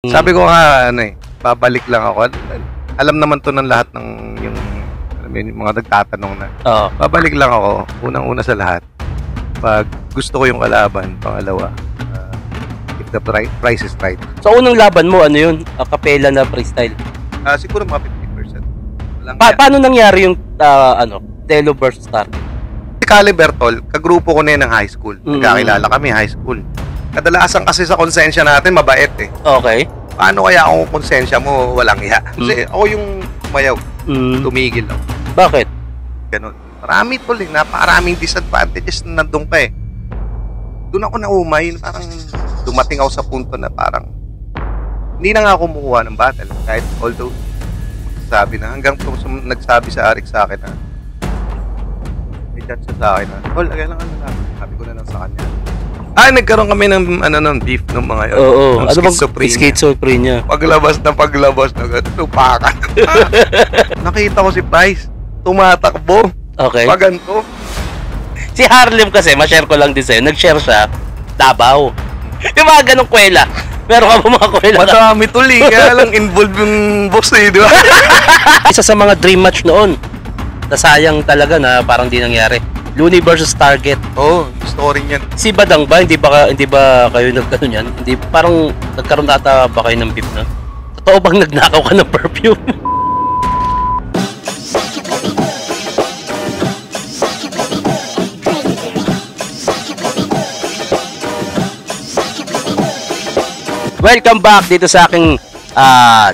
Sabi ko nga, babalik lang ako. Alam naman to ng lahat ng yung mga nagtatanong na. Oo. Babalik lang ako, unang-una sa lahat. Pag gusto ko yung kalaban, pangalawa, if the price is right. So, unang laban mo, ano yun? Acapella na freestyle? Siguro mga 50%. Paano nangyari yung, Delo versus Target? Si Caliber, tol, kagrupo ko na yun ng high school. Nagkakilala kami, high school. Kadalasan kasi sa konsensya natin, mabait eh. Okay. Paano kaya kung konsensya mo walang iya? Kasi ako yung umayaw, tumigil ako. Bakit? Ganun. Marami tol eh, napakaraming disadvantages na nandun pa eh. Doon ako naumay, parang dumating ako sa punto na parang hindi na nga ako kumukuha ng battle. Kahit although, sabi na, hanggang nagsabi sa Arik sa akin na, may chat siya sa akin na, tol, kailangan na lang. Sabi ko na lang sa kanya. Nagkaroon kami ng beef ng mga yun. Oo. Ano bang schizophrenia? Paglabas na gano'n, tupakan. Nakita ko si Bryce, tumatakbo. Okay. Paganto. Si Harlem kasi, ma-share ko lang din sa'yo, nag-share siya, Davao. Yung mga ganong kwela. Meron ka ba mga kwela? Madami tuloy, kaya lang involved yung boss eh, di ba? Isa sa mga dream match noon, nasayang talaga na parang di nangyari. Looney versus Target. Oo, story niyan. Si Badang ba, hindi ba kayo nagkano niyan? Hindi, parang nagkaroon ata ba kayo ng beef na? Totoo bang nagnakaw ka ng perfume? Welcome back dito sa aking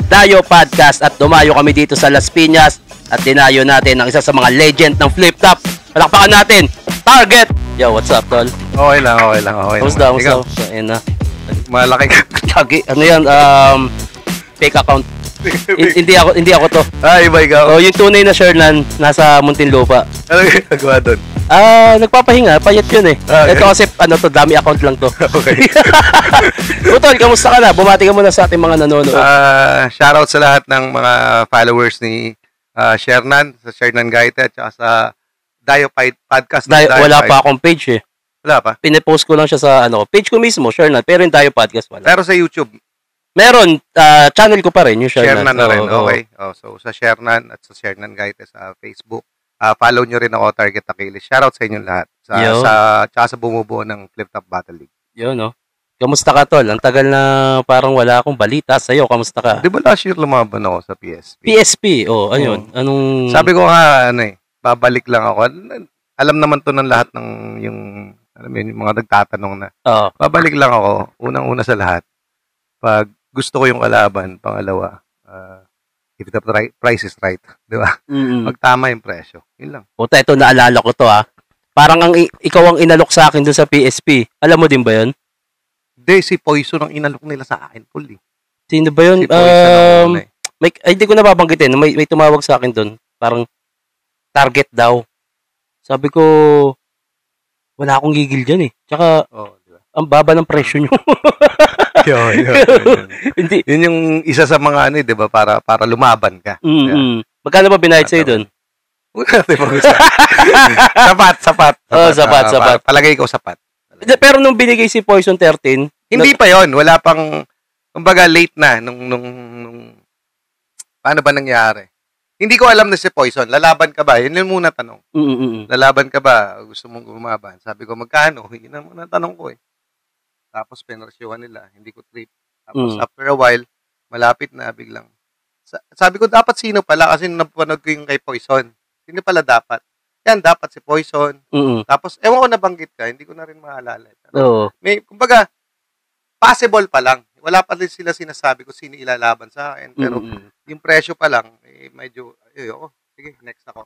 Dayo Podcast at dumayo kami dito sa Las Piñas at dinayo natin ang isa sa mga legend ng Flip Top. Palakpakan natin, Target! Yo, what's up, tol? Okay lang. Kamusta? Ayun na. Malaki ka. Lagi, ano yan, fake account. Hindi ako to. Iba ikaw. Oh, yung tunay na Shernan, nasa Muntinlupa. Ano yung nagawa doon? Nagpapahinga, payat yun eh. Okay. Ito kasi, dami account lang to. Okay. Tol, kamusta ka na? Bumati ka muna sa ating mga nanonood. Shoutout sa lahat ng mga followers ni Shernan, sa Shernan Gaite, at saka sa Dayo Podcast. Wala pa akong page eh. Wala pa? Pinepost ko lang siya sa page ko mismo, Shernan. Pero yung Dayo Podcast wala. Pero sa YouTube? Meron, channel ko pa rin, yung Shernan. Shernan na rin, okay. So sa Shernan at sa Shernan Gaite sa Facebook. Follow nyo rin ako, Target Achilles. Shoutout sa inyong lahat. Tsaka sa bumubuo ng Flip Top Battle League. Yun, no? Kamusta ka, tol? Ang tagal na parang wala akong balita sa'yo. Kamusta ka? Di ba last year lumaban ako sa PSP? PSP? Ayun. Anong... Sabi ko nga, babalik lang ako. Alam naman to ng lahat ng yung mga nagtatanong na. Babalik lang ako, unang-una sa lahat. Pag gusto ko yung kalaban, pangalawa, if the price is right, di ba? Magtama yung presyo. Yun lang. Puta, ito naalala ko to Parang ikaw ang inalok sa akin doon sa PSP. Alam mo din ba yun? Hindi, si Poison ang inalok nila sa akin, Paul. Sino ba yun? Si Poison hindi ko nababanggitin. May tumawag sa akin doon. Parang Target daw. Sabi ko, wala akong gigil dyan eh. Tsaka, diba? Ang baba ng presyo nyo. Yun. Hindi. Yun yung isa sa mga di ba? Para lumaban ka. Magkano ba binayad sa'yo doon? Sapat. Sapat. Palagay ko sapat. Pero nung binigay si Poison 13, hindi pa yon, wala pang, kumbaga late na nung paano ba nangyari? Hindi ko alam na si Poison, lalaban ka ba? Yun yung muna tanong. Lalaban ka ba? Gusto mong gumaban? Sabi ko, magkano? Yun ang muna tanong ko eh. Tapos pinarsyuhan nila, hindi ko trip. Tapos after a while, malapit na biglang. Sabi ko, dapat sino pala? Kasi nung napanood ko yung kay Poison. Sino pala dapat? Yan, dapat si Poison. Tapos, ewan ko nabanggit ka, hindi ko na rin maalala. May, kumbaga, possible pa lang. Wala pa rin sila sinasabi kung sino ilalaban sa akin. Pero, yung presyo pa lang, medyo, sige, next ako.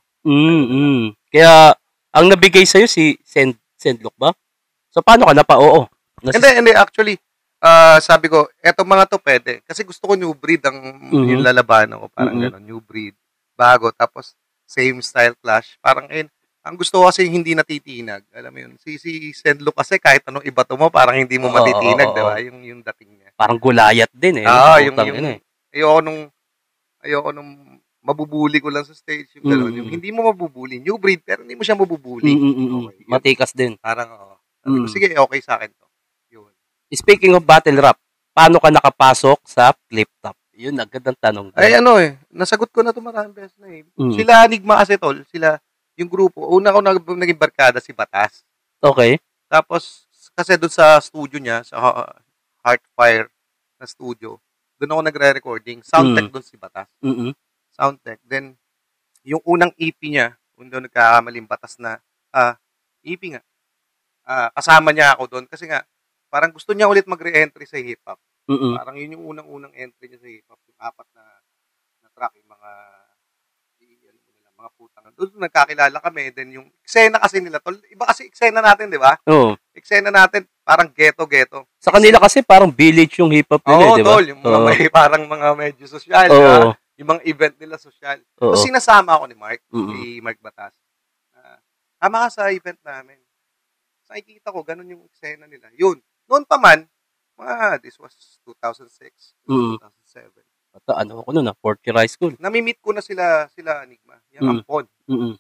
Kaya, ang nabigay sa'yo si Sendlock ba? So, paano ka napa-oo? Hindi, actually, sabi ko, eto mga to pwede. Kasi gusto ko new breed yung lalabanan ko. Parang gano'n, new breed. Bago, tapos, same style clash. Parang ang gusto ko kasi hindi natitinag. Alam mo yun, si Sendlo kasi kahit anong ibato mo, parang hindi mo matitinag, di ba? Yung dating niya. Parang gulayat din eh. Ayoko nung mabubuli ko lang sa stage. Yung gano'n. Yung hindi mo mabubuli. New breed, pero hindi mo siya mabubuli. Okay, matikas din. Parang, sige, okay sa akin to. Yun. Speaking of battle rap, paano ka nakapasok sa Flip Top? Yun, agad ang tanong. Ay, nasagot ko na ito maraming beses na eh. Sila Enigma kasi, tol, yung grupo, una ko naging barkada si Batas. Okay. Tapos, kasi doon sa studio niya, sa Heartfire na studio, doon ako nagre-recording. Soundtech doon si Batas. Soundtech. Then, yung unang EP niya, kung doon nagkakamaling Batas na, EP nga, kasama niya ako doon. Kasi nga, parang gusto niya ulit mag-re-entry sa hip-hop. Parang yun yung unang-unang entry niya sa hip-hop. Yung 4 na track, yung mga putang. Doon nagkakilala kami. Then yung eksena kasi nila, tol, iba kasi eksena natin, di ba? Oo. Eksena natin, parang ghetto-ghetto. Sa kanila kasi parang village yung hip-hop nila, di ba? Oo, tol, yung mga may parang mga medyo social, di ba? Yung mga event nila social. So, sinasama ako ni Mark, si Mark Batas. Tama ka sa event namin. So, nakikita ko, ganun yung eksena nila. Yun. Noon pa man, this was 2006, 2007. Ano ako noon, 4th year high school. Nami-meet ko na sila Enigma, yung Ampon,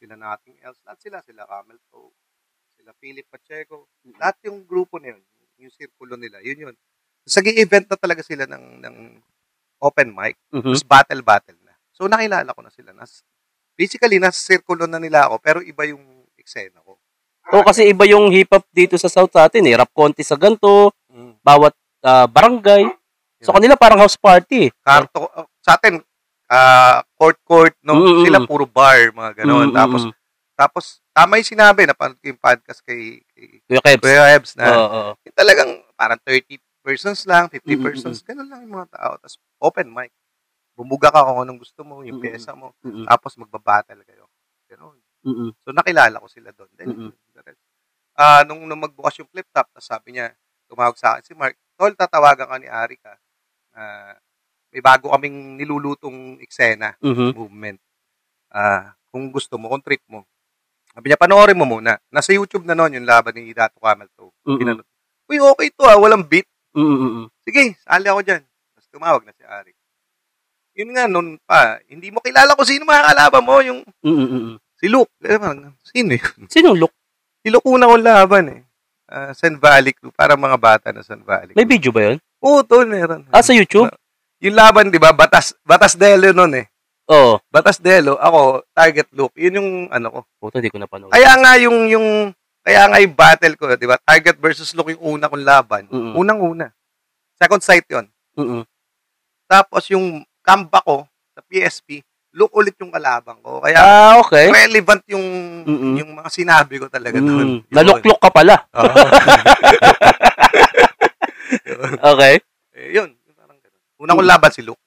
sila Nothing Else, lahat sila Camel Toe, sila Philip Pacheco, lahat yung grupo na yun, yung sirkulo nila, yun. Sagi-event na talaga sila ng open mic, tapos battle na. So nakilala ko na sila. Basically, nasa sirkulo na nila ako, pero iba yung eksena ko. Kasi iba yung hip-hop dito sa South sa atin eh. Rap contest sa ganito, bawat barangay. So kanila parang house party. Sa atin, court, no? Sila puro bar, mga gano'n. Tapos, tama yung sinabi, napanood ko yung podcast kay Kuya Ebs na talagang parang 30 persons lang, 50 persons, gano'n lang yung mga tao. Tapos, open mic. Bumuga ka kung anong gusto mo, yung pyesa mo. Tapos, magbabattle kayo. Gano'n. So, nakilala ko sila doon. Then, nung magbukas yung Flip Top, tapos sabi niya, tumawag sa akin si Mark, tol, tatawagan ka ni Arika. May bago kaming nilulutong eksena, movement. Kung gusto mo, kung trip mo. Sabi niya, panoorin mo muna. Nasa YouTube na noon yung laban ni Dato Camel Toe. Uy, okay to walang beat. Sige, sali ako dyan. Tapos tumawag na si Ari. Yun nga, noon pa, hindi mo kilala kung sino makakalaban mo, yung si Luke. Sino yun? Sino Luke? Si Luke una kong laban eh. San Valley Crew, para mga bata na San Valley Crew. May video ba yun? Oo, tol, meron. Sa YouTube? Yung laban, di ba? Batas Delo nun eh. Oo. Batas Delo, ako, Target Look. Yun yung ko. Puta, di ko napanood. Kaya nga yung battle ko, di ba? Target versus Look yung una kong laban. Unang-una. Second sight yun. Tapos yung comeback ko sa PSP, Look ulit yung kalaban ko. Kaya okay. Relevant yung mga sinabi ko talaga doon. Naluklok ka pala. Okay. Yun. Parang ganun. Una kong laban si Luke.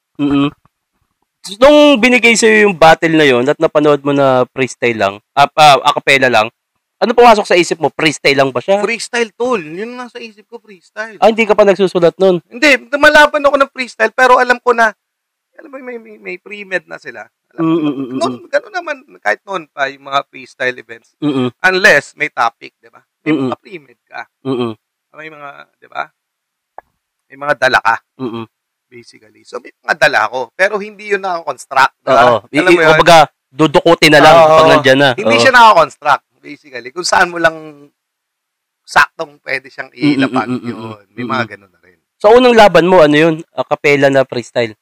Nung binigay sa'yo yung battle na yun at napanood mo na freestyle lang, acapella lang, ano pumasok sa isip mo? Freestyle lang ba siya? Freestyle, tol. Yun nasa isip ko, freestyle. Hindi ka pa nagsusulat nun? Hindi. Malaban ako ng freestyle, pero alam ko na, may pre-med na sila. Ganun naman, kahit noon pa, yung mga freestyle events. Unless, may topic, di ba? May mga pre-med ka. May mga, di ba? May mga dala ka. Basically. So, may mga dala ko. Pero hindi yun nakakonstruct. Oo. Kumbaga, dudukutin na lang pag nandyan na. Hindi siya nakakonstruct. Basically. Kung saan mo lang saktong pwede siyang ilapag yun. May mga ganun na rin. So, unang laban mo, ano yun? Acapella na freestyle?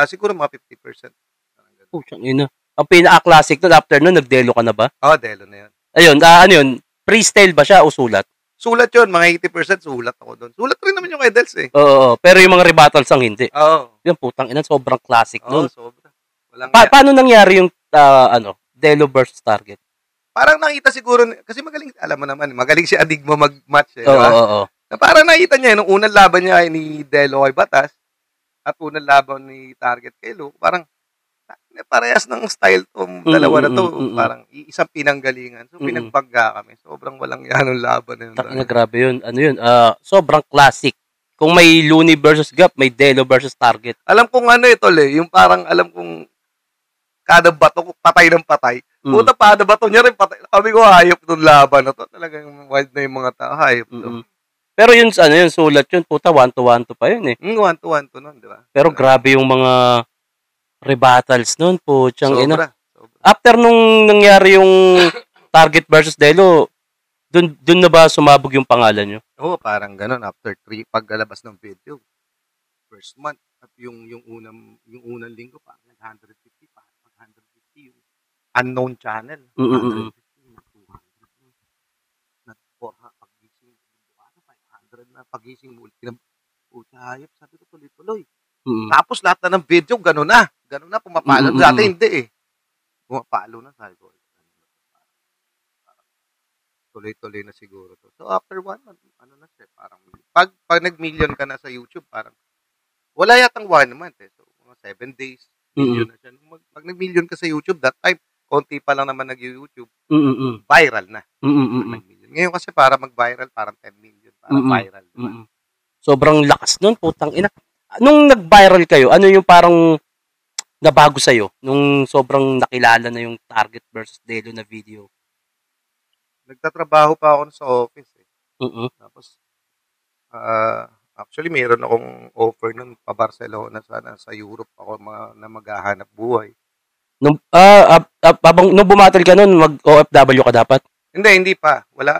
Siguro mga 50%. Yun na. Ang pinaka-classic nun, after nun, nag-delo ka na ba? Delo na yun. Ayun, ano yun? Freestyle ba siya o sulat? Sulat yun, mga 80% sulat ako doon. Sulat rin naman yung Edels eh. Oo, pero yung mga rebuttals ang hindi. Oo. Yung putang ina, sobrang classic nun. Sobra. Paano nangyari yung, Delo versus Target? Parang nakita siguro, kasi magaling, alam mo naman, magaling si Enigma mag-match eh. Oo. Na parang nakita niya, nung unang laban niya ay ni Delo kay Batas, at unang laban ni Target kay Luke, parang, parehas ng style to, dalawa na to, parang isang pinanggalingan. So, pinagbagga kami. Sobrang walang yanong laban na yun. Grabe yun. Ano yun? Sobrang classic. Kung may Looney versus Gap, may Delo versus Target. Alam kong tol eh. Yung parang, alam kong kada bato, patay ng patay. Puta, kada bato niya rin patay. Kami ko, hayop nung laban na to. Talagang wild na yung mga tao. Hayop to. Pero yun, sulat yun. Puta, 1-to-1 pa yun eh. 1-to-1 nun, di ba? Pero grabe yung mga rebuttals nun po. Sobra. After nung nangyari yung Target versus Delo, dun na ba sumabog yung pangalan nyo? Oo, parang ganun. After 3, paglalabas ng video. first month at yung unang linggo pa 150 pa 150 yung unknown channel 150 na 400 pagising bukas 500 na pagising mo hayop sabi ko tuloy tapos lahat na ng video gano'n na pumapalo dati hindi pumapalo na sabi ko tuloy-tuloy na siguro to. So after 1 month, ano na siya, parang pag nag-million ka na sa YouTube, parang wala yatang 1 month So mga 7 days, million na siya. Pag nag-million ka sa YouTube, that time, konti pa lang naman nag-YouTube, viral na. Ngayon kasi para mag-viral, parang 10 million, parang viral. Diba? Sobrang lakas nun, putang ina. Nung nag-viral kayo, ano yung parang nabago sa'yo? Nung sobrang nakilala na yung Target versus Delo na video? Nagtatrabaho pa ako sa office Tapos, actually, mayroon akong offer nun pa Barcelona sana sa Europe ako na maghahanap buhay. Nung bumatal ka nun, mag-OFW ka dapat? Hindi pa. Wala.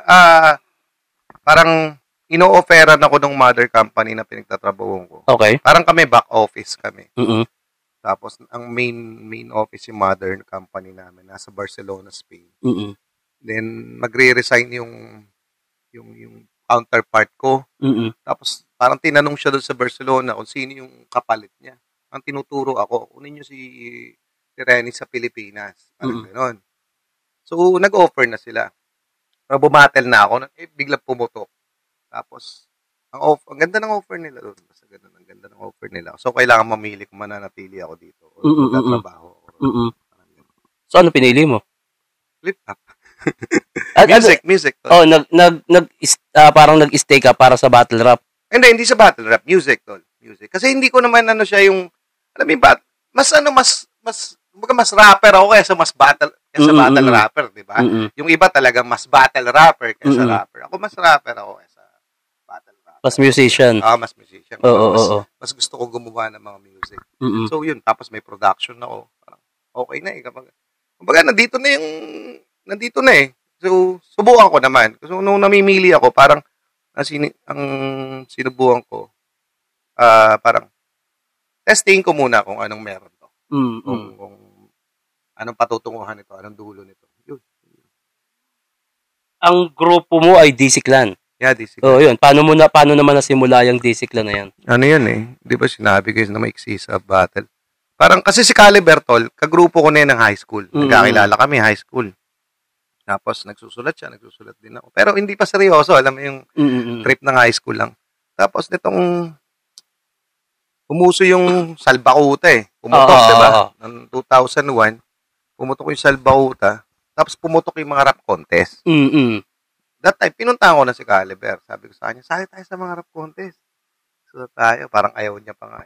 Parang ino-offeran ako ng mother company na pinagtatrabahuan ko. Okay. Parang kami back office kami. Tapos, ang main office yung mother company namin nasa Barcelona, Spain. Then magre-resign yung counterpart ko. Tapos parang tinanong siya doon sa Barcelona kung sino yung kapalit niya. Ang tinuturo ako, kunin niyo si Renny sa Pilipinas. Parang gano'n. So nag-offer na sila. Pero bumatel na ako, biglang pumutok. Tapos ang ganda ng offer nila doon. Basta ganun, ang ganda ng offer nila. So kailangan mamili kung mananatili ako dito o magtatrabaho ako. So ano pinili mo? Flip up. music. Oh, parang nag-stay ka para sa battle rap. Hindi sa battle rap, music. Kasi hindi ko naman siya yung alam mo mas rapper ako kaysa mas battle rapper, di ba? Yung iba talaga mas battle rapper kaysa rapper. Ako mas rapper ako kaysa battle rapper. Mas musician. Mas musician. Mas gusto ko gumawa ng mga music. So yun, tapos may production ako. Okay na kapag nandito na So, subukan ko naman. Kasi nung namimili ako, parang ang sinubukan ko, parang testing ko muna kung anong meron to. Kung anong patutunguhan nito, anong dulo nito. Yun. Ang grupo mo ay DC Clan. Yeah, DC Clan. Yun. Paano naman nasimula yung DC Clan na yan? Ano yan Di ba sinabi ko na maiksi sa battle? Parang kasi si Caliber Tol, kagrupo ko na yan ng high school. Nagkakilala kami high school. Tapos nagsusulat din ako. Pero hindi pa seryoso, alam mo yung trip ng high school lang. Tapos nitong umuso yung Salbakuta Pumutok, diba? Noong 2001, pumutok yung Salbakuta. Tapos pumutok yung mga rap contest. That time, pinuntahan ko na si Caliber. Sabi ko sa kanya, sali tayo sa mga rap contest. So tayo, parang ayaw niya pa nga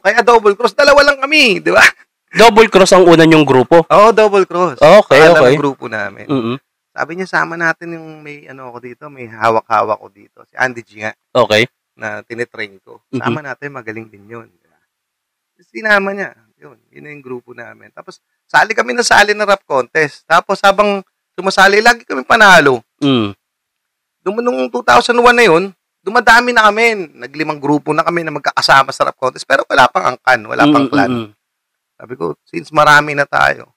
Kaya Double Cross, dalawa lang kami, di ba? Double Cross ang una yung grupo? Oo, Double Cross. Okay. Ang grupo namin. Sabi niya, sama natin yung may ako dito, may hawak-hawak ko dito. Si Andy G nga. Okay. Na tinitrain ko. Sama natin, magaling din yun. Sinama niya. Yun yung grupo namin. Tapos, sali na rap contest. Tapos, habang sumasali, lagi kami panalo. Nung 2001 na yun, dumadami na kami. Naglimang grupo na kami na magkakasama sa rap contest. Pero wala pang angkan, wala pang clan. Sabi ko, since marami na tayo,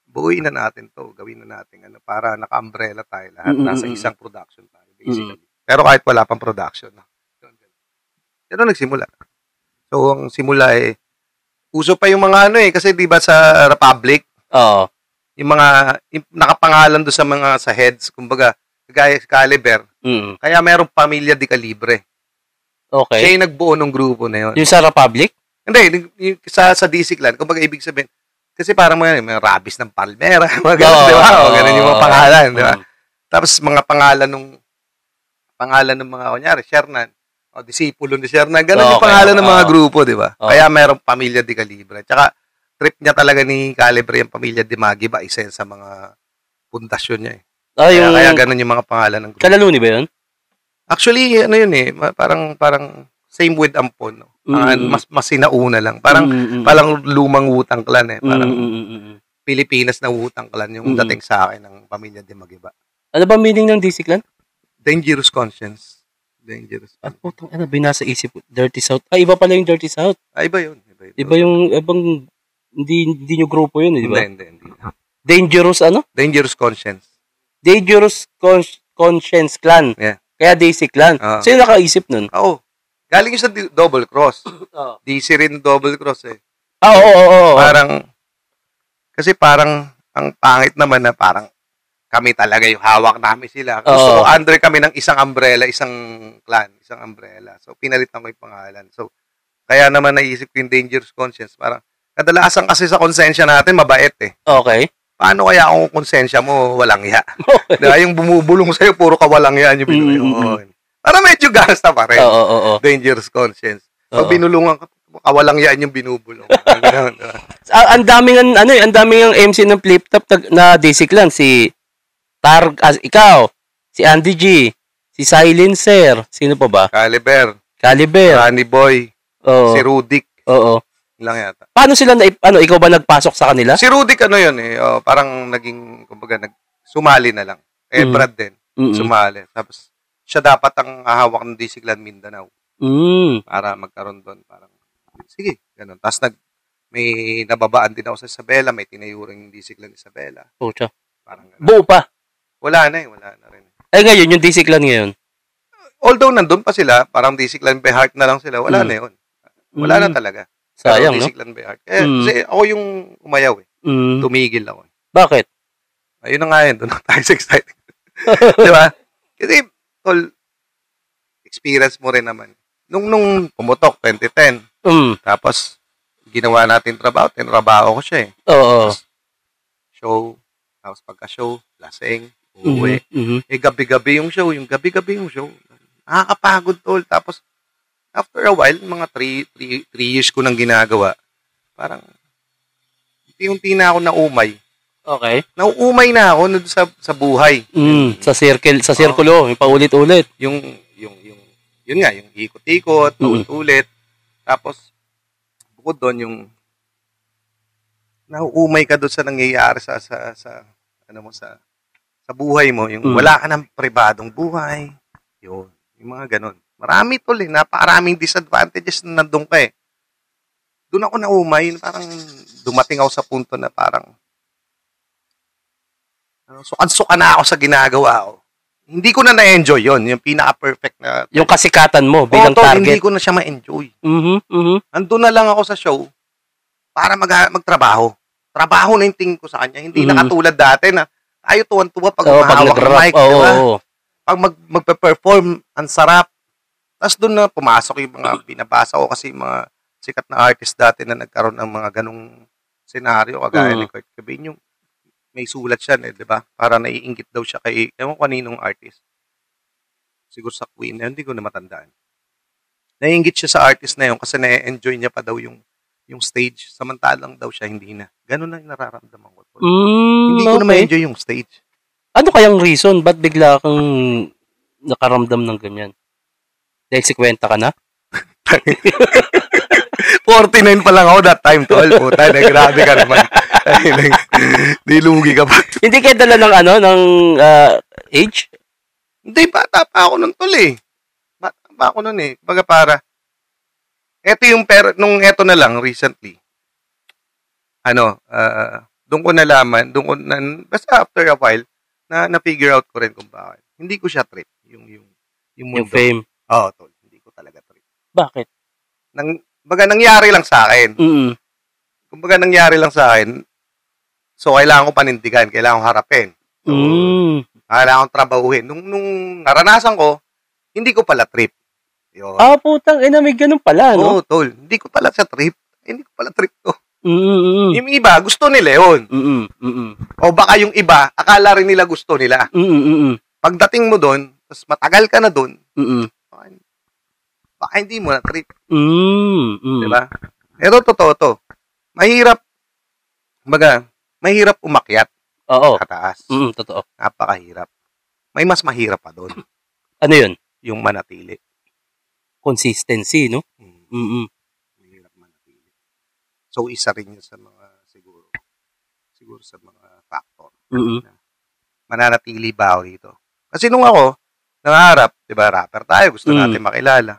buuin na natin to, gawin na natin para naka-umbrella tayo lahat, nasa isang production tayo, basically. Pero kahit wala pang production. Pero nagsimula. So, ang simula uso pa yung mga kasi di ba sa Republic, yung mga nakapangalan doon sa heads, kumbaga, gaya sa Caliber, kaya merong Pamilya de Calibre. Okay. Siya yung nagbuo ng grupo na yun. Yung sa Republic? Hindi, sa DC Clan, kumbaga ibig sabihin, kasi parang may rabis ng Palmera, mga ganun, di ba? O ganun yung mga pangalan, di ba? Tapos mga pangalan ng mga, kunyari, Shernan, o disipulo ni Shernan, ganun yung pangalan ng mga grupo, di ba? Kaya merong Pamilya de Calibre. Tsaka, trip niya talaga ni Calibre yung Pamilya de Magiba, isa sa mga pundasyon niya kaya ganun yung mga pangalan ng grupo. Kalaluni ba yun? Actually, parang same with Ampon, no? Mas sinauna lang. Parang lumang Wu-Tang Clan Parang Pilipinas na Wu-Tang Clan yung dating sa akin ng Pamilya de Magiba. Ano ba meaning ng DC Clan? Dangerous Conscience. Dangerous. At putang ano, binasa isip ko, Dirty South. Ay, iba pala yung Dirty South. Iba yun. Iba yung, ibang, hindi nyo grupo yun, di ba? Hindi. Dangerous ano? Dangerous Conscience. Dangerous Conscience Clan. Yeah. Kaya DC Clan. Sino nakaisip nun? Oo. Galing yung sa Double Cross. DC rin Double Cross eh. Oo. Kasi parang, ang pangit naman na parang, kami talaga yung hawak namin sila. Gusto ko under kami ng isang umbrella, isang clan, isang umbrella. So, pinalitan ko yung pangalan. So, kaya naman naisip ko yung Dangerous Conscience. Parang, kadalasan kasi sa konsensya natin, mabait eh. Okay. Paano kaya kung konsensya mo, walang ya? Diba? Yung bumubulong sa'yo, puro kawalang ya yung binuhay. Para medyo gangsta pa rin. Oo. Dangerous Conscience. Pag binulungan ka, kawalang yan yung binubulong. Ang daming ang MC ng Flip Top na DC Clan, si ikaw, si Andy G, si Silencer, sino pa ba? Caliber, Rani Boy, si Rudik. Oo. Lang yata. Paano sila ikaw ba nagpasok sa kanila? Si Rudik yun eh, parang naging kumbaga sumali na lang. Brad din, sumali. Tapos siya dapat ang hahawak ng DC Clan Mindanao. Para magkaroon doon, parang sige, ganun. Tapos may nababaan din ako sa Isabela, may tinayuring DC Clan Isabela. Pucha. Parang buo pa. Wala na rin. Ngayon, yung DC Clan ngayon? Although nandun pa sila, parang DC Clan by Heart na lang sila, wala na yun. Wala na talaga. Sayang, DC Clan by Heart. Kasi ako yung umayaw eh. Tumigil ako. Bakit? Ayun na nga yun, doon na tayo excited. Di ba? Kasi, experience mo rin naman. Nung pumutok, 2010, tapos, ginawa natin trabaho ko siya eh. Oo. Show, tapos pagka-show, lasing, uuwi. Gabi-gabi yung show. Nakakapagod tol. Tapos, after a while, mga 3 years ko nang ginagawa, parang, unti-unti na ako naumay. Okay. Nauumay na ako sa buhay. Sa circle, yung paulit-ulit. Yun nga, yung ikot-ikot, paulit-ulit. Tapos, bukod doon, yung, nauumay ka doon sa nangyayari sa buhay mo, yung wala ka ng pribadong buhay, yun, yung mga ganun. Marami tol eh, napakaraming disadvantages na nandun ka eh. Doon ako naumay, parang dumating ako sa punto na parang sukan-suka na ako sa ginagawa ko. Hindi ko na na-enjoy yon, yung pinaka-perfect na... Yung kasikatan mo bilang target. Hindi ko na siya ma-enjoy. Andun na lang ako sa show para magtrabaho. Trabaho na yung tingin ko sa kanya. Hindi na katulad dati na tayo tuwan-tuwa pag humahawak ng mic, diba? Pag magpe-perform, ang sarap. Tapos doon na pumasok yung mga binabasa ko kasi mga sikat na artist dati na nagkaroon ng mga ganong senaryo, kagaya ni Kurt Cobain, yung may sulat siya, di ba? Para naiinggit daw siya kay, ewan ko kaninong artist. Siguro sa Queen, hindi ko na matandaan. Naiinggit siya sa artist na yun kasi na-enjoy niya pa daw yung stage. Samantalang daw siya, hindi na. Ganun na yung nararamdaman ko. Hindi ko na ma-enjoy yung stage. Ano kayang reason? Ba't bigla kang nakaramdam ng ganyan? Dahil 50 ka na? 49 pa lang ako that time, tol. Puta, grabe ka naman. Di lugi ka pa. Hindi kayo dala ng age? Hindi, bata pa ako nun, tol eh. Bata pa ako nun eh. Baga eto yung nung eto na lang, recently, doon ko nalaman, basta after a while, na-figure out ko rin kung bakit. Hindi ko siya trip, yung mundo. Yung fame? Oo, tol. Hindi ko talaga trip. Bakit? Baga nangyari lang sa akin. Kumbaga nangyari lang sa akin, so kailangan ko panindigan, kailangan ko harapin. So, kailangan ko trabahuhin. Nung naranasan ko, hindi ko pala trip. Yun. Putang ina, may ganun pala, no? Oo, tol. Hindi ko pala sa trip. Hindi ko pala trip to. Yung iba, gusto nila yun. O baka yung iba, akala rin nila gusto nila. Pagdating mo doon, tapos matagal ka na doon, baka hindi mo na trip. Diba? Pero totoo to. Mahirap umakyat. Oo. Kataas. Totoo. Napakahirap. May mas mahirap pa doon. Ano yun? Yung manatili. Consistency, no? Mahirap manatili. So, isa rin yun sa mga, siguro sa mga factor. Na mananatili ba ako dito? Kasi nung ako, nangarap, 'di ba? Rapper tayo, gusto natin makilala.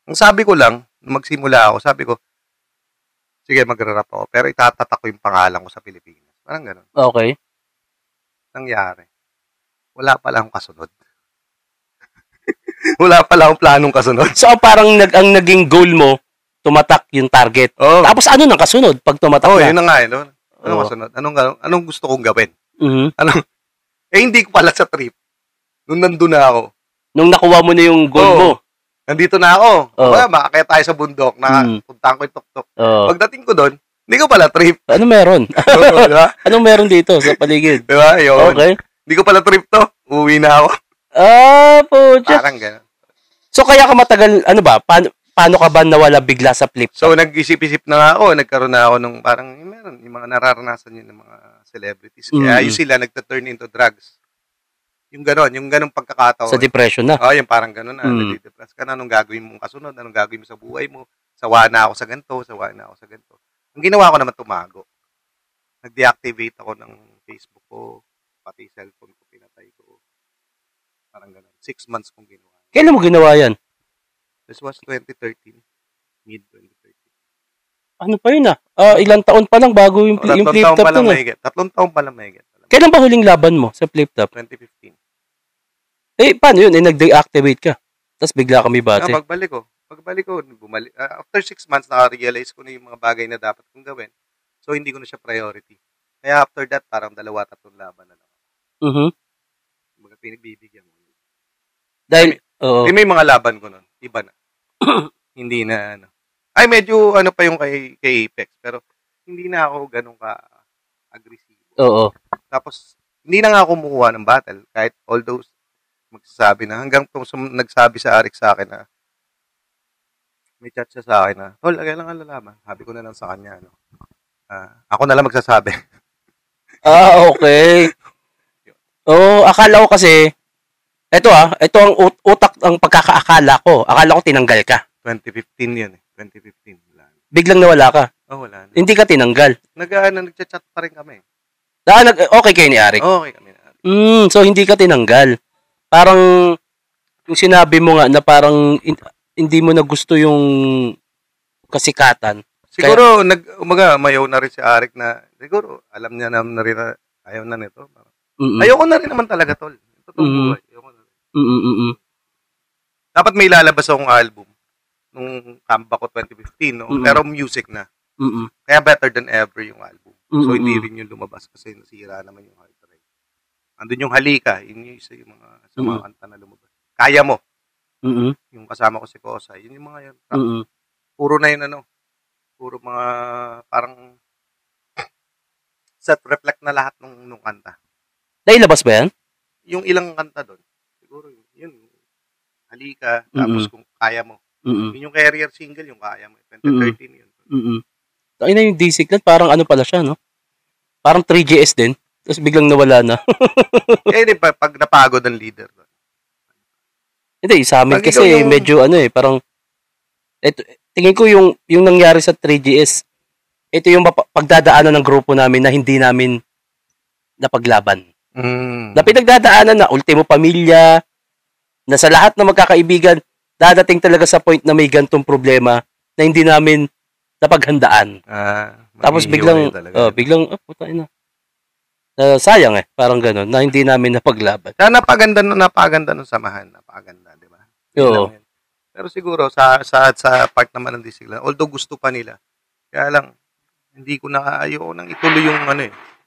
Ang sabi ko lang, nung magsimula ako, sabi ko, sige, magra-rap ako, pero itatatak ko yung pangalan ko sa Pilipinas. Parang gano'n. Okay. Nangyari. Wala pala akong kasunod. Wala pala akong planong kasunod. So, parang ang naging goal mo, tumatak yung target. Oh. Tapos ano nang kasunod pag tumatak na? Yun na nga. Anong kasunod? Anong gusto kong gawin? Mm-hmm. Hindi ko pala sa trip. Nung nandun na ako. Nung nakuha mo na yung goal mo. Nandito na ako. Makakaya tayo sa bundok na puntahan ko yung tuk-tuk. Pagdating ko doon, hindi ko pala trip. Ano meron? Diba? Anong meron dito sa paligid? Diba? Yun. Okay. Hindi ko pala trip to. Uwi na ako. Pucha. Parang gano'n. So, kaya ka matagal, ano ba? Paano ka ba nawala bigla sa flip? So, nag-isip-isip na nga ako. Nagkaroon na ako ng parang, meron, yung mga nararanasan yun ng mga celebrities. Kaya yung sila nagta-turn into drugs. Yung gano'n pagkakataon. Sa depression na? Yung parang gano'n na. Nag-depress ka na. Anong gagawin mong kasunod? Anong gagawin mo sa buhay mo? Sawa na ako sa ganito. Ang ginawa ko naman tumago. Nag-deactivate ako ng Facebook ko. Pati cellphone ko, pinatay ko. Parang gano'n. 6 months kong ginawa. Kailan mo ginawa yan? This was 2013. Mid-2013. Ano pa yun ilang taon pa lang bago yung flip top na. 3 taon pa lang mahigit. Kailan ba huling laban mo sa flip top? 2015. Paano yun? Nag-deactivate ka. Tapos bigla kami bate. Pagbalik ko, bumalik. After 6 months, naka-realize ko na yung mga bagay na dapat kong gawin. So, hindi ko na siya priority. Kaya after that, parang 2-3 laban na lang. Mga pinagbibigyan mo. Dahil, may mga laban ko nun. Iba na. Hindi na, medyo, pa yung kay Apex. Pero, hindi na ako ganun ka-agresibo. Oo. Tapos, hindi na nga ako kumukuha ng battle. Kahit all those magsasabi na, hanggang nagsabi sa Arik sa akin na, may chat siya sa akin na, Tol, kailan ka lalaban? Sabi ko na lang sa kanya, ako na lang magsasabi. Okay. Akala ko kasi, ito ang utak ang pagkakaakala ko. Akala ko tinanggal ka. 2015 yun 2015. Wala. Biglang nawala ka. Wala na. Hindi ka tinanggal. Nagchat pa rin kami. Okay kayo ni Arik? Okay kami ni Arik. So hindi ka tinanggal. Parang, yung sinabi mo nga na parang hindi mo na gusto yung kasikatan. Siguro, mayaw na rin si Arik na, siguro, alam niya na rin na ayaw na nito. Ayoko na rin naman talaga, Tol. Totoo buhay. Ayoko na rin. Dapat may lalabas akong album nung comeback ko 2015, no? Pero music na. Kaya better than ever yung album. So, hindi rin yung lumabas kasi nasira naman yung heart rate. Andun yung Halika, yun yung isa yung mga kanta na lumabas. Kaya mo. Yung kasama ko si Kosa, yun yung mga yan. Puro na yun, puro mga parang self-reflect na lahat nung kanta. Nailabas ba yan? Yung ilang kanta doon, siguro yun, Halika, tapos kung kaya mo. Yun yung career single, yung kaya mo. 2013 yun. Tayo na yung D-Cyclone, parang pala siya, no? Parang 3GS din, tapos biglang nawala na. Di ba, pag napagod ang leader. Hindi, sa amin kasi medyo parang, tingin ko yung nangyari sa 3GS, ito yung pagdadaanan ng grupo namin na hindi namin napaglaban. Na pinagdadaanan na ultimo pamilya, na sa lahat ng magkakaibigan, dadating talaga sa point na may gantong problema na hindi namin napaghandaan. Tapos biglang, puta na. Sayang parang gano'n, na hindi namin napaglaban. Napaganda ng samahan, napaganda, di ba? Oo. Pero siguro, sa part naman ng Disigla, although gusto pa nila, kaya lang, hindi ko na, ayoko nang ituloy yung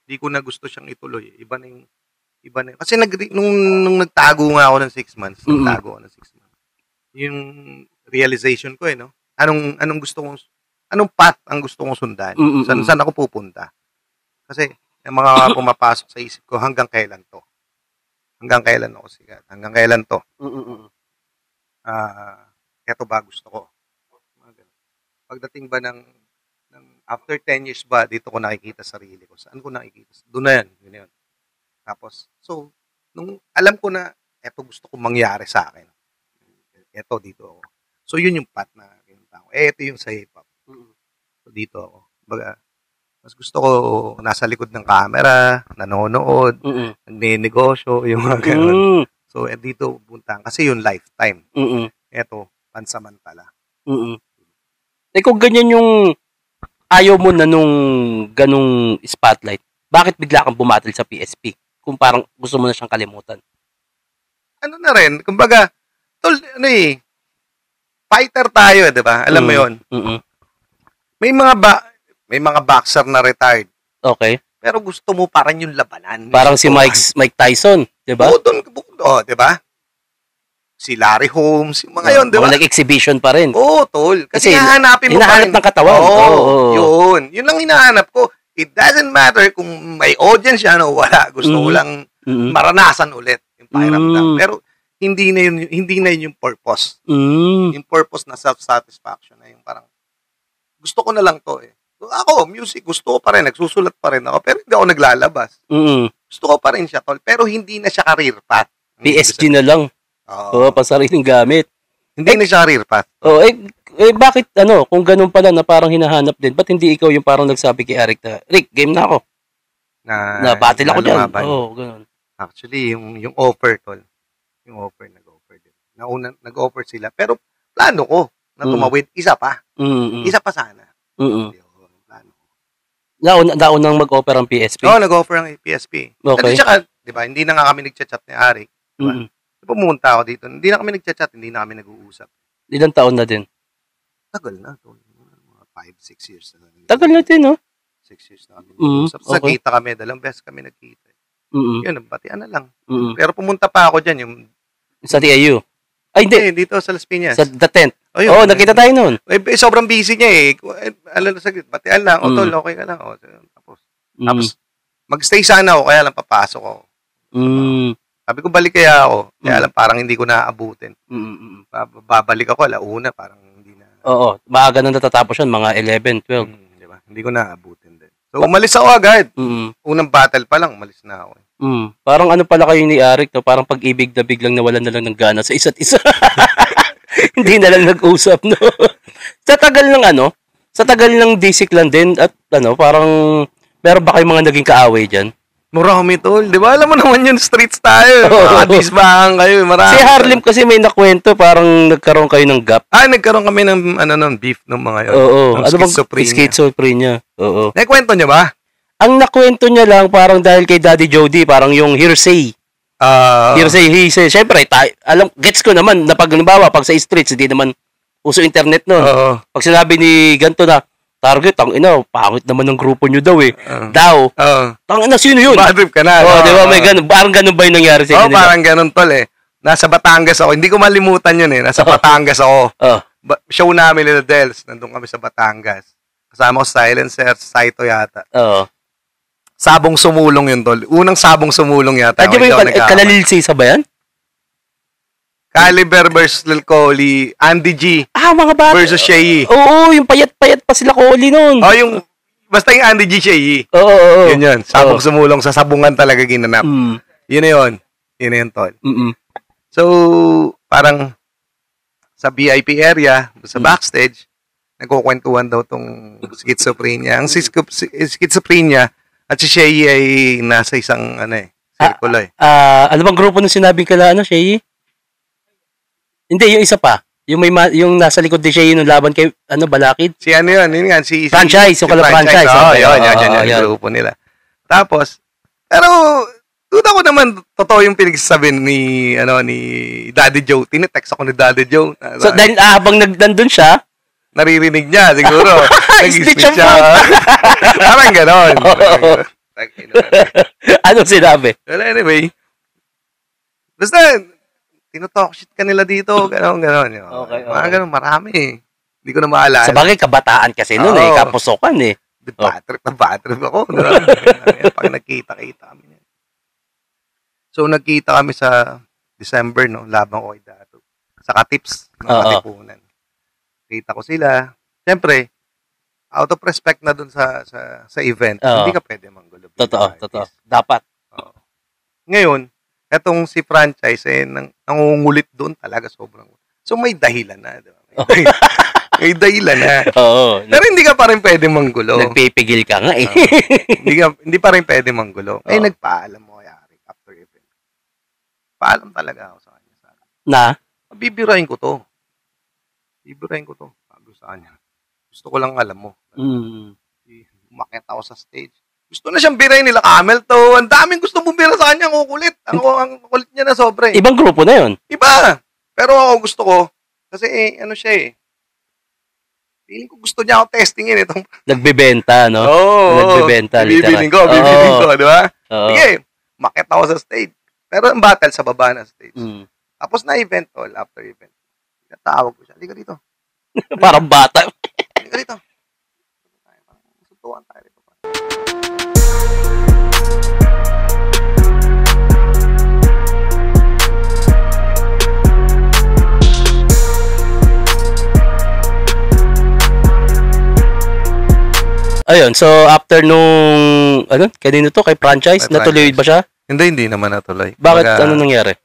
hindi ko na gusto siyang ituloy. Iba na yung, kasi nung nagtago nga ako ng 6 months, yung realization ko no? Anong gusto kong, anong path ang gusto kong sundan? Saan ako pupunta? Kasi, yung mga pumapasok sa isip ko, hanggang kailan to? Hanggang kailan ako sikat? Hanggang kailan to? Eto ba gusto ko? Pagdating ba ng after 10 years ba, dito ko nakikita sarili ko? Saan ko nakikita? Doon na yan. Yun. Tapos, so, nung alam ko na, eto gusto kong mangyari sa akin. Eto, dito ako. So, yun yung path na kinunta ko. Eto yung sa hip-hop. So, dito ako. Baga, mas gusto ko nasa likod ng camera, nanonood, nagnenegosyo, yung mga ganun. So, dito puntahan. Kasi yung lifetime. Ito, pansamantala. Kung ganyan yung ayaw mo na nung ganung spotlight, bakit bigla kang bumatil sa PSP? Kung parang gusto mo na siyang kalimutan. Ano na rin, kumbaga, fighter tayo, di ba? Alam mo yun? May mga boxer na retired. Okay. Pero gusto mo pa rin yung labanan. Parang si Mike Tyson, di ba? Oo, di ba? Si Larry Holmes, yung mga yun, di ba? Nag-exhibition pa rin. Oo, tol. Kasi hinahanapin mo hinahanap ng katawan. Yun. Yun lang hinahanap ko. It doesn't matter kung may audience yan o wala. Gusto ko lang maranasan ulit yung pakiramdam. Pero hindi na yun yung purpose. Yung purpose na self-satisfaction na yung parang gusto ko na lang to eh. Ako, music, gusto ko pa rin. Nagsusulat pa rin ako. Pero hindi ako naglalabas. Gusto ko pa rin siya, tol. Pero hindi na siya career path. PSG na lang. Oo, pasariling gamit. Hindi na siya career path. Bakit kung ganun pala na parang hinahanap din, ba't hindi ikaw yung parang nagsabi kay Eric na, Rick, game na ako. Na battle ako dyan. Ganun. Actually, yung offer, tol. Nag-offer din. Nag-offer sila. Pero plano ko na tumawid, isa pa. Isa pa sana. Naunang mag-offer ang PSP? Oo, nag-offer ang PSP. Okay. At saka, di ba, hindi na nga kami nagchat-chat ni Eric. Diba? Pumunta ako dito. Hindi na kami nagchat-chat, hindi na kami nag-uusap. Ilang taon na din? Tagal na. 5-6 years na. Tagal na din, no? 6 years na kami nag-uusap. Sa kita kami, dalawang beses kami nagkita. Yun, batian na lang. Pero pumunta pa ako dyan, yung... Sa TIU? Ay, hindi. Dito sa Las Piñas. Sa The Tent? Nakita tayo noon. Sobrang busy niya eh. Alam na saglit, batian lang. Tol, okay ka lang. Tapos, mag-stay sana ako, kaya lang papasok ako. Sabi ko, balik kaya ako. Kaya lang, parang hindi ko naaabutin. Babalik ako, alauna, parang hindi na. Oo, maaga nang natatapos yan, mga 11, 12. Diba? Hindi ko naaabutin din. So, umalis ako agad. Unang battle pa lang, umalis na ako. Parang ano pala kayo ni Eric, to? Parang pag-ibig na biglang nawalan na lang ng gana sa isa't isa. Hindi na lang nag-usap, no? Sa tagal ng disik lang din, at parang, meron ba kayong mga naging kaaway dyan? Marami, tol. Di ba? Alam mo naman yung streets tayo. Makadisbahan kayo. Marami. Si Harlem kasi may nakwento, parang nagkaroon kayo ng gap. Nagkaroon kami ng beef ng mga yun. Oo. Ano bang schizophrenia? Oo. Nakwento niya ba? Ang nakwento niya lang, parang dahil kay Daddy Jody, parang yung hearsay. He says, syempre, gets ko naman, na pag sa streets, hindi naman uso internet nun. Pag sinabi ni ganto na, target, pangit naman ng grupo nyo daw eh. Sino yun? Bad trip ka na. Di ba, may ganun. Parang ganun ba yung nangyari sa inyo? Parang ganun, tol eh. Nasa Batangas ako. Hindi ko malimutan yun eh. Nasa Batangas ako. Show namin nila Dels. Nandun kami sa Batangas. Kasama ko Silencer, Saito yata. Sabong sumulong yun, tol. Unang sabong sumulong yata. Di ba yung Kalalilsisa ba yan? Caliber versus Lil Coley, Andy G. Mga bata. Versus Shei. Oo, yung payat-payat pa sila Coley noon. Basta yung Andy G, Shei. Oo. Yun. Sabong sumulong sa sabungan talaga ginanap. Yun na yun, tol. So, parang sa VIP area, sa backstage, nagkukwentuhan daw tong schizophrenia. Ang schizophrenia at si Shei ay nasa isang, circle eh. Ano bang grupo nung sinabing kala, Shei? Hindi, yung isa pa. Yung nasa likod ni Shea nung laban kay Balakid. Si yun nga, si franchise, yung franchise. Yun, grupo nila. Tapos, pero, duda ko naman, totoo yung pinagsasabi ni Daddy Joe. Tinetext ako ni Daddy Joe. So, dahil habang nandun siya, naririnig niya, siguro. Nag-speech siya. Parang ganon. Ano sinabi? Well, anyway, basta, tinotalk shit ka nila dito, gano'n. Okay. Mga gano'n, marami eh. Hindi ko na maalala. Sa bagay, kabataan kasi noon kapusokan eh. Bad trip ako. Pag nagkita-kita kami. So, nagkita kami sa December, labang ko kay Dato. Sa Katips, ng Katipunan. Kita ko sila. Siyempre, out of respect na dun sa event, hindi ka pwede manggulo. Totoo. Dapat. Ngayon, etong si franchise nangungulit doon talaga sobrang. So may dahilan na, di ba? May dahilan na. Oo. Pero hindi ka pa rin pwede manggulo. Nagpipigil ka nga eh. Hindi pa rin pwede manggulo. Nagpaalam mo kay Eric after event. Paalam talaga ako sa kanya. Na? Bibirahin ko to. Sabi ko sa kanya. Gusto ko lang alam mo. Umakyat ako sa stage. Gusto na siyang birahin nila Camel to. Ang daming gusto mong bira sa kanya. Ang kukulit. Ang kulit niya na sobre. Ibang grupo na yun? Iba. Pero ako gusto ko. Kasi ano siya eh. Feeling ko gusto niya ako testingin itong... Nagbebenta, no? Oo. Nagbebenta, literal. Bibiling ko, di ba? Oo. Sige, umakyat ako sa stage. Pero ang battle sa baba na stage. Tapos na event all, after event. Natawag ko siya. Halika dito. Parang bata. Halika dito. Sutuan tayo dito. Ayun, so after nung, kanino to? Kay franchise? Kay Natuloy franchise. ba siya? Hindi naman natuloy. Bakit? Ano nangyari?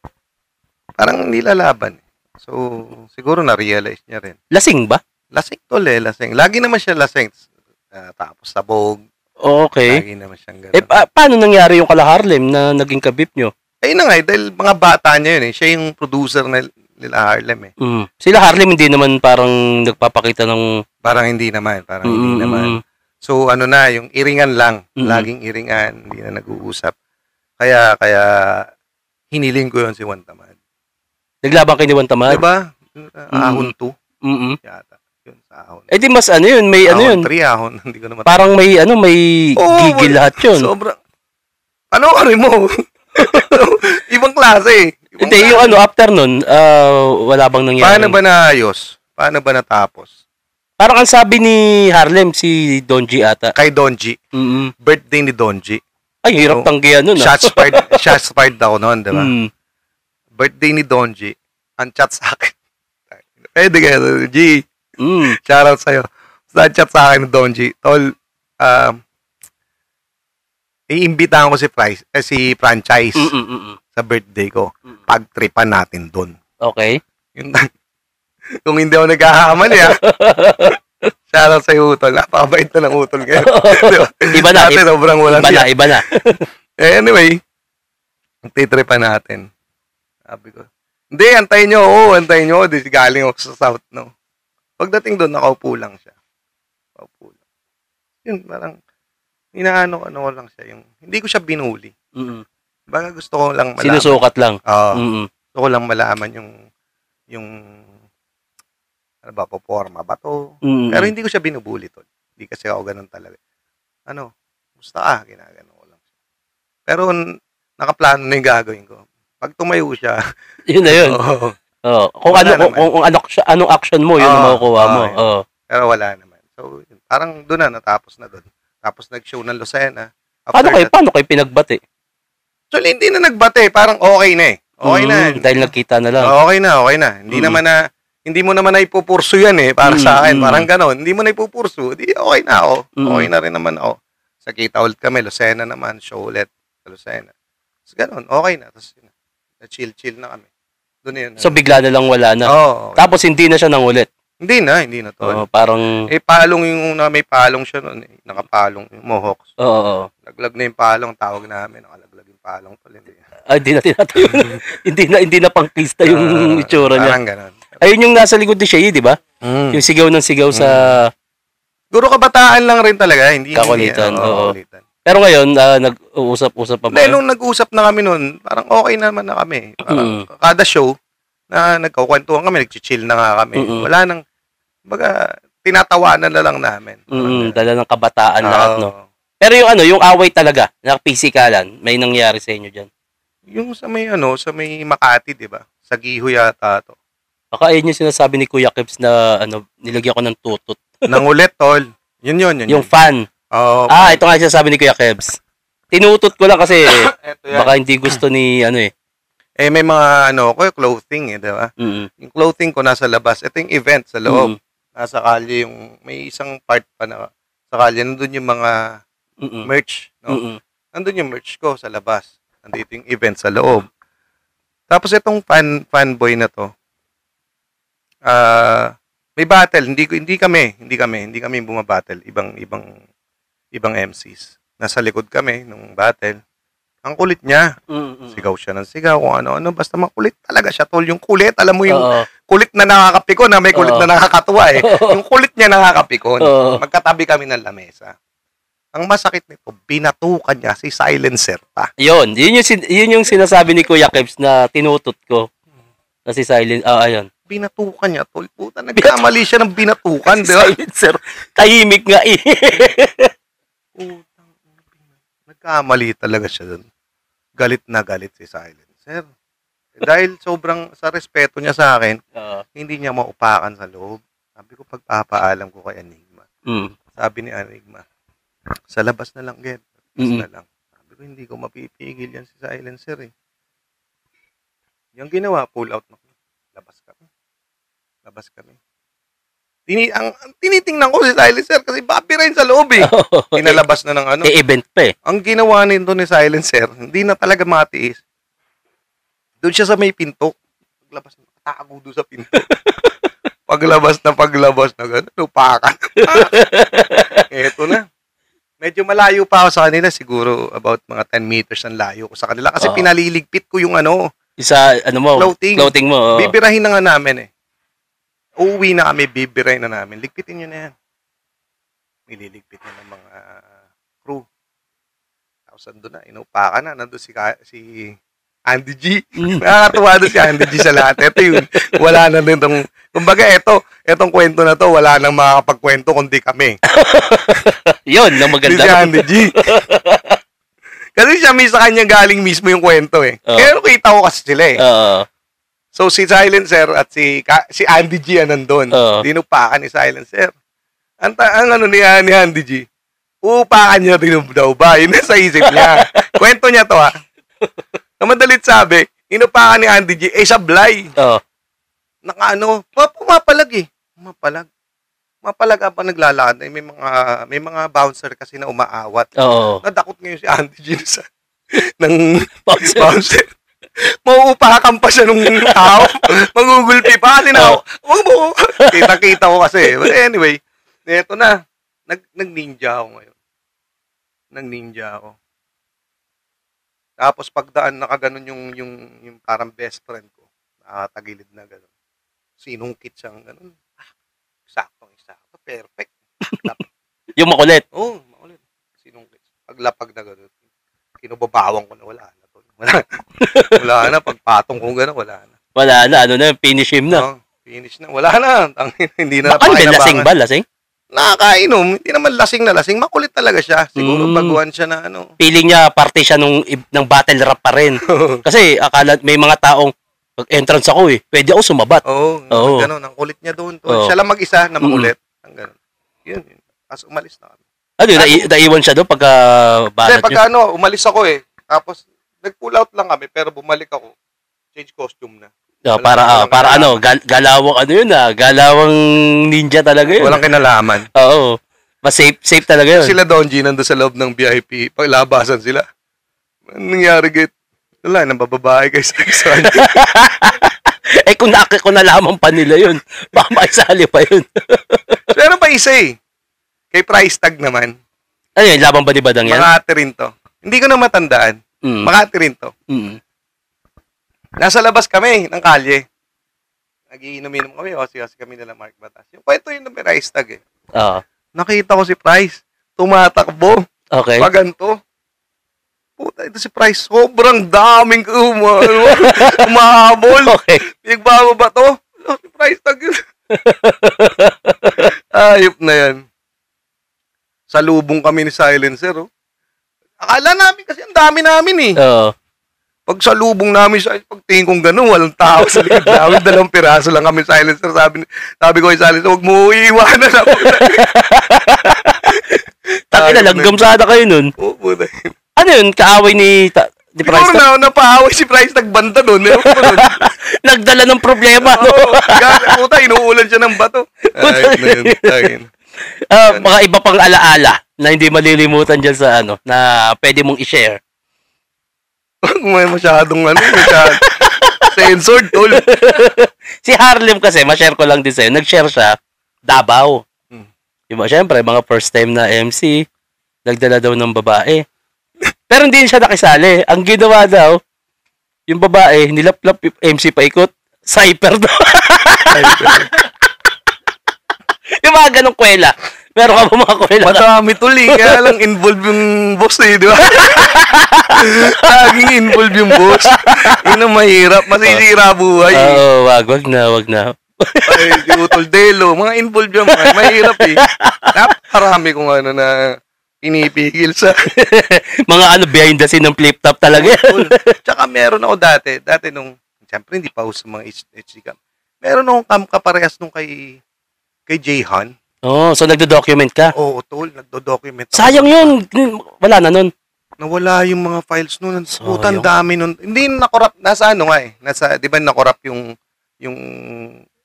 Parang nilalaban. So, siguro na-realize niya rin. Lasing ba? Lasing tol eh, lasing. Lagi naman siya lasing. Tapos sabog. Okay. Lagi naman siyang gano'n. Paano nangyari yung kala Harlem na naging kabip nyo? Ayun na nga eh, dahil mga bata niya yun eh. Siya yung producer nila Harlem eh. Sila Harlem hindi naman parang nagpapakita ng... Parang hindi naman. So ano na, yung iringan lang. Laging iringan. Hindi na nag-uusap. Kaya hiniling ko yun si Juan Tamad. Naglaban kayo ni Juan Tamad? Diba? Ahon 2. Yata. Yun sa ahon. Eh di mas ano yun, may ahon ano yun. 3 ahon. Hindi ko naman. Parang may gigil lahat yun. Sobrang. Ano ka rin mo? Ibang klase. Hindi, yung after nun, wala bang nangyari? Paano ba naayos? Paano ba natapos? Parang ang sabi ni Harlem, si Don G ata. Kay Don G. Birthday ni Don G. Ay, hirap tanggihan nun. Shots fired ako noon, diba? Birthday ni Don G. Ang chat sa akin. Pwede ka, G. Shoutout sa'yo. Ang chat sa akin ni Don G. Tol, iimbitahan ko si franchise sa birthday ko. Pagtripan natin doon. Okay. Kung hindi ako nagkakamali, ha? Shoutout sa Utol. Napakabait na ng Utol ngayon. Iba na. Sobrang walang siya. Iba na. Anyway, magtitripan natin. Sabi ko, hindi, antayin nyo. Antayin nyo. Di galing ako sa South, no? Pagdating doon, nakaupo lang siya. Yun, parang, inaano ko lang siya. Hindi ko siya binuli. Baka gusto ko lang malaman. Sinusukat lang. Gusto ko lang malaman yung ano ba, poporma ba to? Pero hindi ko siya binubuli to. Hindi kasi ako ganun talaga. Gusto ka? Ginagano ko lang siya. Pero nakaplano na yung gagawin ko. Pag tumayo siya. Yun na yun. Kung anong action mo, yun ang makukuha mo. Pero wala naman. So, parang doon natapos na doon. Tapos nag-show ng Lucena. Paano kayo pinagbati? Actually, hindi na nagbate. Parang okay na eh. Okay na. Dahil nagkita na lang. Okay na. Hindi mo naman na ipupurso yan eh. Para sa akin. Parang gano'n. Hindi mo na ipupurso. Okay na ako. Okay na rin naman ako. Sa kita ulit kami. Lucena naman. Show ulit. Sa Lucena. Tapos gano'n. Okay na. Tapos chill na kami. Doon yun. So bigla na lang wala na. Okay. Tapos hindi na siya nangulit. Hindi na to. Parang... palong may palong siya noon eh. Nakapalong yung Mohawks. Oo. Laglag na yung palong. Tawag namin. Nakalaglag yung palong. Hindi na tinatayo. hindi na pangpista yung itsura niya. Parang gano'n. Ayun yung nasa likod ni Shea, di ba? Yung sigaw ng sigaw sa... Guro kabataan lang rin talaga. Hindi kakulitan. Oo. Pero ngayon, nag-uusap-usap pa ba? Hindi, nung nag-usap na kami noon, parang okay naman na kami. Parang kada show na nagkukwentuhan kami, nag-chill na nga kami. Wala nang, tinatawanan na lang namin. Dala ng kabataan lahat, no? Pero yung away talaga, na pisikalan, may nangyari sa inyo dyan? Yung sa may Makati, di ba? Sa Giho yata to. Baka ayun yung sinasabi ni Kuya Kebs na nilagyan ko ng tutut. Nangulit, tol. Yun. Yung fan. Ito nga yung sinasabi ni Kuya Kebs. Tinutut ko lang kasi baka hindi gusto ni may mga clothing di ba? Yung clothing ko nasa labas. Ito yung event sa loob. Nasa kalye may isang part pa na sa kalye. Nandun yung mga merch. No? Nandun yung merch ko sa labas. Nandito yung event sa loob. Tapos itong fanboy na to, may battle. Hindi kami bumabattle. Ibang MCs. Nasa likod kami nung battle. Ang kulit niya. Sigaw siya ng sigaw, kung ano-ano. Basta makulit talaga siya, tol. Yung kulit, alam mo yung kulit na nakakapikon, na may kulit na nakakatuwa eh. Yung kulit niya nakakapikon. Magkatabi kami ng lamesa. Ang masakit nito, binatukan niya si Silencer pa. Yun yung sinasabi ni Kuya Kebs na tinutot ko. Na si Silencer, ayun. Binatukan niya, tol. Puta, nagkamali siya ng binatukan, di ba? Silencer, tahimik nga eh. Nagkamali talaga siya dun. Galit na galit si Silencer. Dahil sobrang sa respeto niya sa akin, hindi niya maupakan sa loob. Sabi ko, pagpapaalam ko kay Enigma. Sabi ni Enigma, sa labas na lang, Ged. Na lang. Sabi ko, hindi ko mapipigil yan si Silencer eh. Yung ginawa, pull out na ko. Labas kami. Tinitingnan ko si Silencer kasi papi rin sa loob eh. Pinalabas na ng ano. E-event pa eh. Ang ginawa nito ni Silencer, hindi na talaga matiis. Doon siya sa may pinto. Paglabas na, tago doon sa pinto. paglabas na gano'n, lupakan. Eto na. Medyo malayo pa ako sa kanila, siguro about mga 10 meters ang layo ko sa kanila. Kasi pinaliligpit ko yung clothing mo. Bibirahin na nga namin eh. Uuwi na kami, bibirahin na namin. Ligpitin nyo na yan. Nililigpit na ng mga crew. Tapos andun na, inupakan na. Nandun si Andy G. Nakakatuwa doon si Andy G sa lahat. Ito yun. Wala na din itong... Kumbaga, etong kwento na to, wala nang makakapagkwento kundi kami. Yun, ang maganda. Si Andy G. Kasi siya sa kanya galing mismo yung kwento eh. Kaya kita ko kasi sila eh. So, si Silencer at si Andy G nandun. Dinupakan ni Silencer. Ang ni Andy G, uupakan niya din daw ba? Yun sa isip niya. Kwento niya to ha. Madalit sabi, inupakan ni Andy G, sablay. Pumapalag eh. Mapalag pa naglalakad. May mga bouncer kasi na umaawat. Nadakot ngayon si Andy G ng bouncer. Mauupakan pa siya nung tao. Magugulpi pa. Kasi wag mo. Kita ko kasi. But anyway, eto na. Nag-ninja ako ngayon. Nag-ninja ako. Tapos pagdaan nakaganon yung parang best friend ko. Nakatagilid na gano'n. Sinungkit siyang gano'n. Sakto. Perfect. Yung makulit? Oo, makulit. Sinungkit. Paglapag na gano'n. Kinubabawang ko na wala na. Wala na. Pagpatong kong gano'n, wala na. Wala na. Ano na, finish him na. Finish na. Wala na. Hindi na baka lasing ba? Lasing? Nakakainom. Hindi naman lasing na lasing. Makulit talaga siya. Siguro baguhan siya na ano. Feeling niya parte siya ng battle rap pa rin. Kasi akala may mga taong pag-entrance ako eh. Pwede ako sumabat. Oo. Gano'n. Ang kulit niya doon. Siya lang mag-isa na makulit. Ang gano'n. Yun. Tapos umalis na kami. Ano yun? Naiwan siya doon pagka banat niyo? Pagka umalis ako eh. Tapos nag-pull out lang kami pero bumalik ako. Change costume na. Para galawang galawang ninja talaga yun. Walang kinalaman. Oo. Mas safe talaga yun. Sila Don G nandun sa loob ng VIP. Paglabasan sila. Anong nangyari, Git? Wala, nabababae kayo sa isan. Kung nalaman pa nila yun, baka maisali pa yun. Pero pa isa eh. Kay price tag naman. Ano yun? Laban ba ni Badang yan? Makati rin to. Hindi ko na matandaan. Makati rin to. Nasa labas kami ng kalye. Nagiinom-inom kami. Kasi kami nila Mark Batas. Yung kwento yun na may price tag eh. Nakita ko si Price. Tumatakbo. Okay. Paganto. Puta, ito si Price. Sobrang daming umahabol. Okay. Nagbaba to? Si Price tag yun. Ayop na yan. Salubong kami ni Silencer. Akala namin kasi ang dami namin eh. Pag salubong namin, pagtingin kong gano'n, walang tao sa likod namin. 2 piraso lang kami Silencer. Sabi ko kay Silencer, huwag mo iiwanan ako. Taki na, langgam-sada kayo nun. Oo, ano yun? Kaaway ni Price? Siguro napaaway si Price, nagbanta doon. Nagdala ng problema, no? Puta, inuulan siya ng bato. Mga iba pang alaala na hindi malilimutan dyan sa na pwede mong i-share. May masyadong censored, tol. Si Harlem kasi, ma-share ko lang din sa'yo, nag-share siya, Davao. Diba, syempre, mga first time na MC, nagdala daw ng babae. Pero hindi siya nakisali. Ang ginawa daw, yung babae, nilaplap yung MC paikot, cyper daw. Yung mga ganong kwela. Meron ka ba mga kwela? Madami tuloy. Kaya lang involved yung boss di ba? Laging involved yung boss. Yun ang mahirap. Masisira buhay. Oo, wag na. Ay, si Utol Delo. Mga involved yung mga. Mahirap eh. Napakarami kong na pinipigil sa mga behind the scene ng flip top talaga. Tsaka meron ako dati nung, siyempre hindi pa uso mga HC cam. Meron akong kaparehas nung kay Jayhan. Oh, so nagdo-document ka? Oo, tol, nagdo-document. Sayang yun. Wala na nun. Nawala yung mga files nun. Putan dami nun. Hindi nakorap. Nasa ano nga eh. Di ba nakorap yung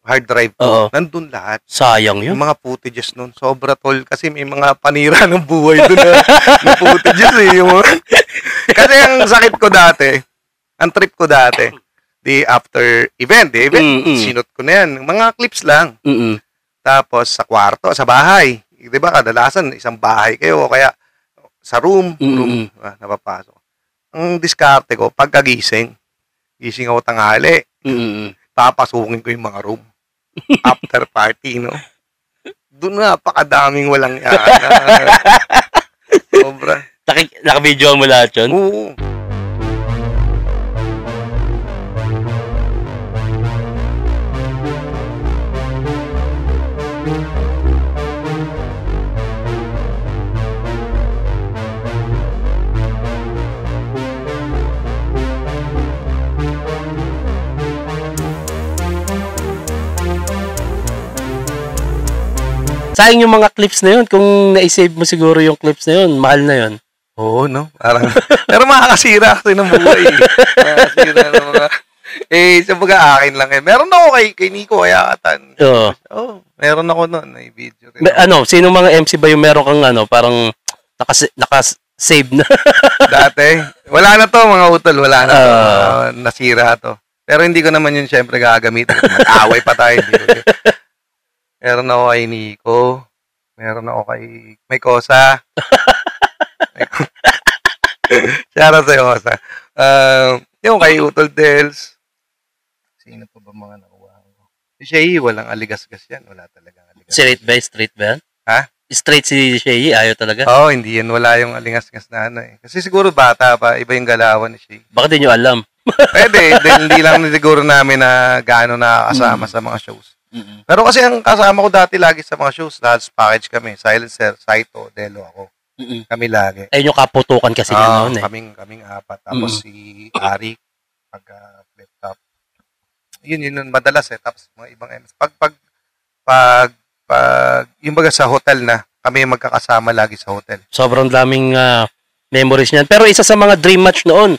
hard drive ko. Oo. Nandun lahat. Sayang yun. Yung mga footages nun. Sobra tol. Kasi may mga panira ng buhay dun na footages eh. Kasi ang sakit ko dati, ang trip ko dati, after event, sinot ko na yan. Mga clips lang. Tapos sa kwarto, sa bahay. Di ba kadalasan, isang bahay kayo o kaya sa room napapasok. Ang diskarte ko, pagkagising, gising ako tanghali, papasukin ko yung mga room. After party, no? Doon napakadaming walang yan. Sobra. Naka-video mo lahat yun? Oo. Sayang yung mga clips na yun. Kung na-save mo siguro yung clips na yun, mahal na yun. Oo, no? Parang, pero makakasira kasi ng buhay. Makakasira ng mga, sa baga akin lang eh. Meron ako kay Nico, kaya katan. Oo. Meron ako noon, may video rin. Sino mga MC ba yung meron kang parang naka-save na? Dati? Wala na to, mga utol. Wala na to. Nasira to. Pero hindi ko naman yun syempre gagamitin. Mag-away pa tayo. Meron ako kay Nico. Meron ako kay May Kosa. Shoutout sa'yo, Kosa. Yung kay Utol Dels. Sino pa ba mga nakuha ko? Si Shay, walang aligasgas yan. Wala talagang aligasgas. Straight ba yan? Ha? Straight si Shay, ayaw talaga? Oo, hindi yan. Wala yung aligasgas na eh. Kasi siguro bata pa, iba yung galawan ni Shay. Baka di nyo alam. Pwede, hindi lang siguro namin na gaano nakakasama sa mga shows. Pero kasi ang kasama ko dati lagi sa mga shows, lahat package kami. Silencer, Saito, Delo, ako. Kami lagi. Ayun yung kaputukan kasi niya noon eh. Kaming apat. Tapos si Ari, flip top. Yun madalas eh. Tapos mga ibang MS. Pag yung baga sa hotel na, kami magkakasama lagi sa hotel. Sobrang daming memories niyan. Pero isa sa mga dream match noon,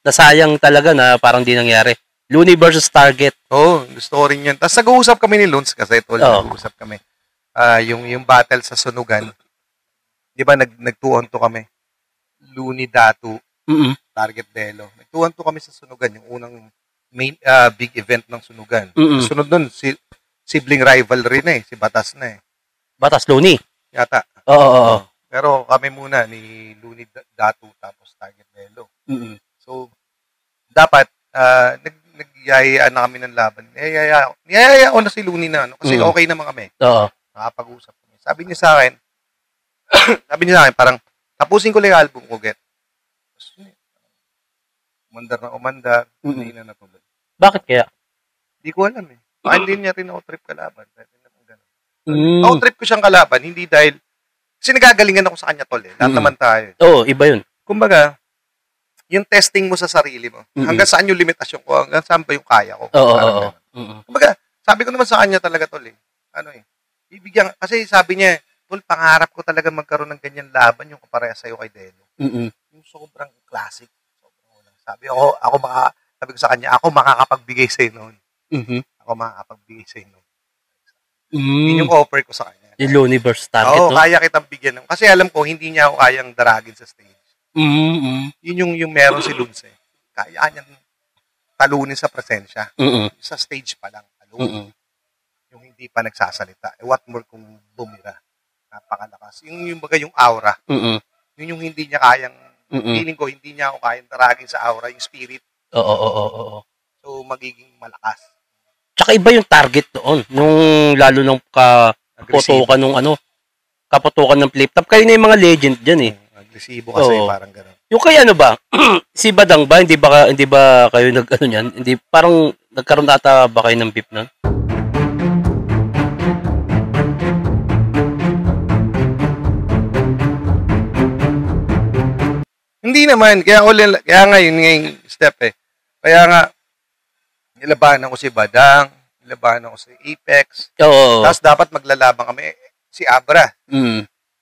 nasayang talaga na parang di nangyari. Looney versus Target. Gusto ko rin yun. Tapos nag-uusap kami ni Luns kasi nag-uusap kami. Yung battle sa sunugan, di ba nag-2-on-2 kami? Looney Datu, Target Delo. Nag-2-on-2 kami sa sunugan, yung unang main big event ng sunugan. Sunod nun, sibling rivalry na eh, si Batas na eh. Batas Looney? Yata. Oo. Pero kami muna ni Looney Datu tapos Target Delo. So, dapat, nagyayaan na kami ng laban. Niyayaya ko na si Looney na, kasi okay naman kami. Oo. Nakapag-usap kami. Sabi niya sa akin, parang, tapusin ko lang yung album ko, get. Umandar, hindi na natuloy. Bakit kaya? Hindi ko alam eh. Baka hindi niya rin ako trip kalaban. Ako trip ko siyang kalaban, hindi dahil, kasi nagagalingan ako sa kanya tol eh. Lahat naman tayo. Oo, iba yun. Kumbaga, yung testing mo sa sarili mo. Hanggang saan yung limitasyon ko? Hanggang saan ba yung kaya ko? Oo. Kumbaga, sabi ko naman sa kanya talaga, tol eh. Ibigyan, kasi sabi niya, tol, pangarap ko talaga magkaroon ng ganyan laban yung kapareha sa'yo kay Delo. Yung sobrang classic. Sabi ko sa kanya, ako makakapagbigay sa'yo noon. Ako makakapagbigay sa'yo noon. Yun yung offer ko sa kanya. Yung Looney versus Target, Oo, kaya kitang bigyan. Kasi alam ko, hindi niya ako kayang daragin sa stage. Yun yung meron si Luns eh. Kaya niya talunin sa presensya. Sa stage pa lang, talunin. Yung hindi pa nagsasalita. What more kung bumira. Napakalakas. Yung baga yung aura. Yun yung hindi niya kayang Feeling ko, hindi niya ako kayang taragin sa aura, yung spirit. Oo. So, magiging malakas. Tsaka iba yung target doon. Lalo nung kaputukan nung kaputukan ng flip top. Kayo na yung mga legend dyan eh. Agresibo kasi, parang gano'n. Yung kay ba? Si Badang ba? Hindi ba kayo niyan? Hindi, parang nagkaroon ata ba kayo ng beef nun? Hindi naman. Kaya nga yun yung step eh. Kaya nga, nilabanan ko si Badang, nilabanan ko si Apex. Oo. Tapos dapat maglalabang kami si Abra.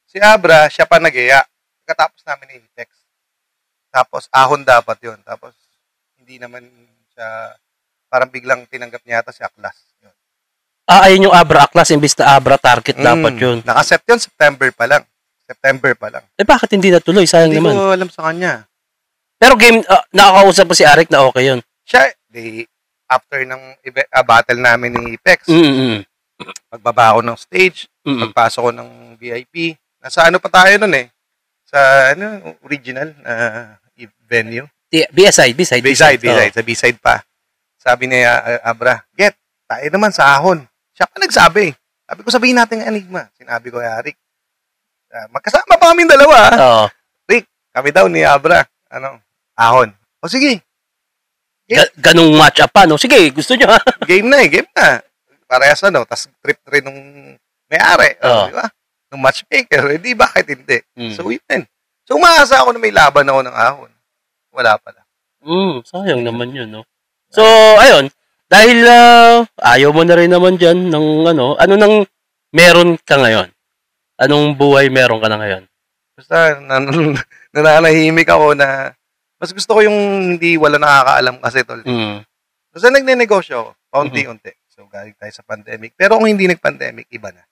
Si Abra, siya pa nag-iya. Katapos namin ni Apex. Tapos ahon dapat yun. Tapos hindi naman siya, parang biglang tinanggap niya yata si Aklas. Yun. Ayun yung Abra Aklas, imbis na Abra target dapat yun. Nakaset yun September pa lang. Bakit hindi natuloy? Sayang naman. Hindi ko alam sa kanya. Pero game, nakakausap po si Arik na okay yun. Siya, after ng battle namin ni Apex, pagbaba ko ng stage, pagpasok ko ng VIP, nasa pa tayo nun eh? Sa original venue. B-side. Sa B-side pa. Sabi ni Abra, tayo naman sa ahon. Siya pa nagsabi. Sabi ko, sabihin natin ang enigma. Sinabi ko kay Arik. Magkasama pa kami dalawa. Oo. Rick, kami daw ni Abra. Ahon. O sige. Ganong match up pa, no? Sige, gusto nyo ha? Game na. Parehas tas trip rin nung may-ari. Di ba? Nung matchmaker. Di bakit hindi? So, yun. So, umaasa ako na may laban ako ng ahon. Wala pala. Sayang naman yun, no? So, ayun. Dahil ayaw mo na rin naman dyan ng ano nang meron ka ngayon? Anong buhay meron ka na ngayon? Basta, nananahimik ako na mas gusto ko yung hindi wala nakakaalam kasi, tol. Basta nagne-negosyo ako, paunti-unti. So, galing tayo sa pandemic. Pero kung hindi nag-pandemic, iba na.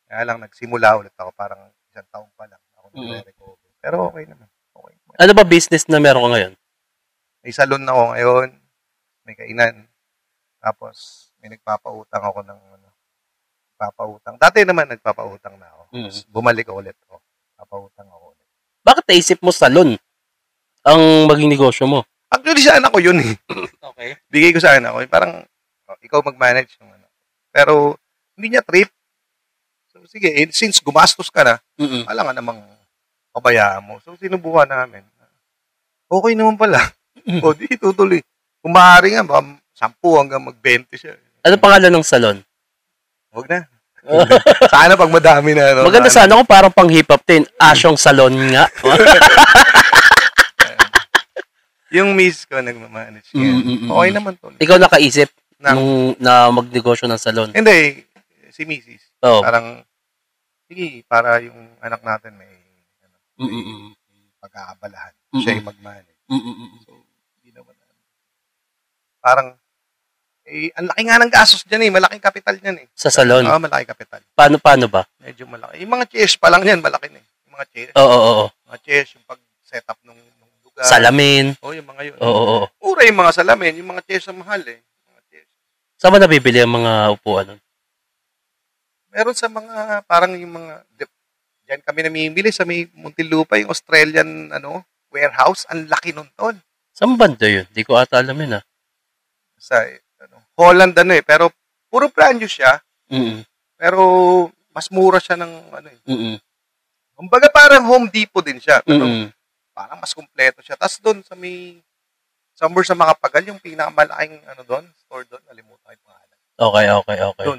Kaya lang, nagsimula ulit ako. Parang isang taon pa lang ako nag-recover. Pero okay naman. Ano ba business na meron ka ngayon? May salon ako ngayon. May kainan. Tapos, may nagpapautang ako ng papautang. Dati naman nagpapautang na ako. Bumalik ulit ako. Papautang ako ulit. Bakit naisip mo salon ang maging negosyo mo? Actually, sa anak ko yun eh. Okay. Bigay ko sa anak ko. Parang, ikaw mag-manage yung Pero, hindi niya trip. So, sige, since gumastos ka na, wala nga namang pabayaan mo. So, sinubukan namin. Okay naman pala. O, di tutuloy. Kung maaari nga, baka 10 hanggang mag-20 siya. Ano pangalan ng salon? Huwag na. Sana pag madami na. Maganda sana kung parang pang hip-hop din. Asyong salon nga. Yung miss ko nagmamanage. Okay naman to. Ikaw nakaisip na magnegosyo ng salon? Hindi. Si Mrs. Parang, sige, para yung anak natin may pagkakabalahan. Siya yung mag-manage. So, hindi naman. Parang, ang laki nga ng gastos dyan eh. Malaking kapital dyan eh. Sa salon? Oo, malaki kapital. Paano ba? Medyo malaki. Yung mga chairs pa lang yan, malaki na eh. Yung mga chairs. Oo. Mga chairs, yung pag-setup ng lugar. Salamin. Yung mga yun. Oo. Mura yung mga salamin. Yung mga chairs na mahal eh. Mga chairs. Saan ba nabibili ang mga upuan nun? Meron sa mga, parang yung mga, dyan kami namimili sa may Muntinlupa, yung Australian, warehouse. Ang laki nun, tol. Saan banda yun? Di ko ata alam yun, Sa, Holland pero puro brand new siya. Pero mas mura siya ng Kumbaga parang Home Depot din siya, pero parang mas kumpleto siya. Tapos doon sa somewhere sa Makapagal, yung pinakamalaking doon, store doon, nalimutan ko yung pangalan. Okay.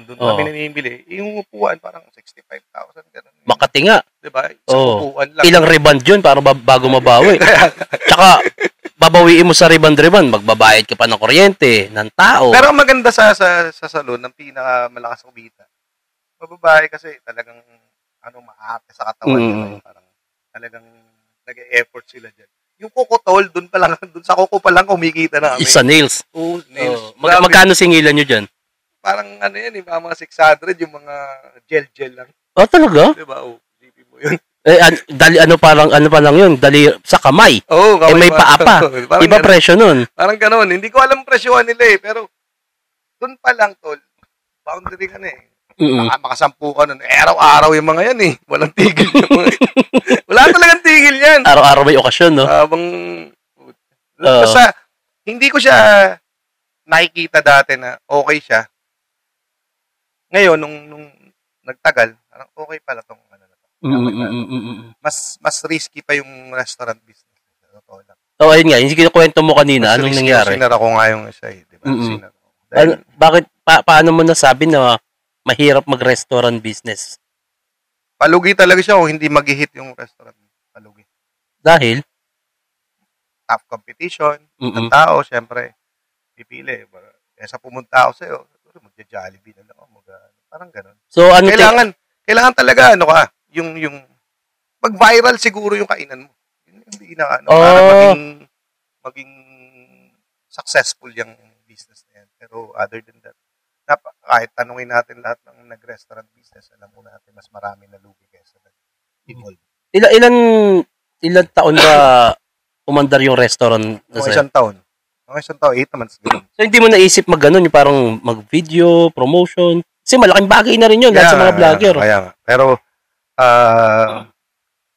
Doon kami namimili. Yung upuan parang 65,000 ganun. Makati nga. 'Di ba? Isang upuan lang. Ilang rebound yun para bago mabawi. Tsaka babawiin mo sa rebound, magbabayad ka pa ng kuryente, ng tao. Pero ang maganda sa salon, ng pinakamalakas ang kita. Mababae kasi talagang maarte sa katawan nila. Parang talagang nag-e-effort sila diyan. Yung kukutol, doon sa kuko pa lang kumikita na kami. Sa nails. Oo, nails. Magkano singilan nyo dyan? Parang yan, mga 600, yung mga gel lang. Talaga? Diba? Isipin mo yun. Ano pa lang yun? Dali sa kamay. Oo, kamay. May paa pa. Iba presyo nun. Parang gano'n. Hindi ko alam presyohan nila eh. Pero, doon pa lang, tol. Boundary ka na eh. Makasampu ka nun. Araw-araw yung mga yan eh. Walang tigil yung mga Wala talagang tigil yan. yan. Araw-araw may okasyon, no? Basta, hindi ko siya nakikita dati na okay siya. Ngayon, nung nagtagal, parang okay pala tong ano na to. Mas risky pa yung restaurant business. So, ayun nga, yung kinukwento mo kanina, anong nangyari? Sinara ko nga yung isa eh, di ba? Bakit, paano mo nasabi na mahirap mag-restaurant business? Palugi talaga siya o hindi mag-hit yung restaurant. Palugi. Dahil? Tough competition, ng tao, syempre, pipili. Kesa pumunta ako sa'yo, magja-Jollibee na lang ako, parang ganun. So, ano kailangan talaga, yung mag-viral siguro yung kainan mo. Hindi na, para maging successful yung business na yan. Pero other than that, kahit tanungin natin lahat ng nag-restaurant business, alam mo natin, mas marami na lugi kaysa nag-involve. Ilan taon ba umandar yung restaurant? Mga isang taon. 8 months. So, hindi mo naisip mag-ganon, yung parang mag-video, promotion? Kasi malaking bagay na rin yun, lahat sa mga vlogger. Kaya nga. Pero,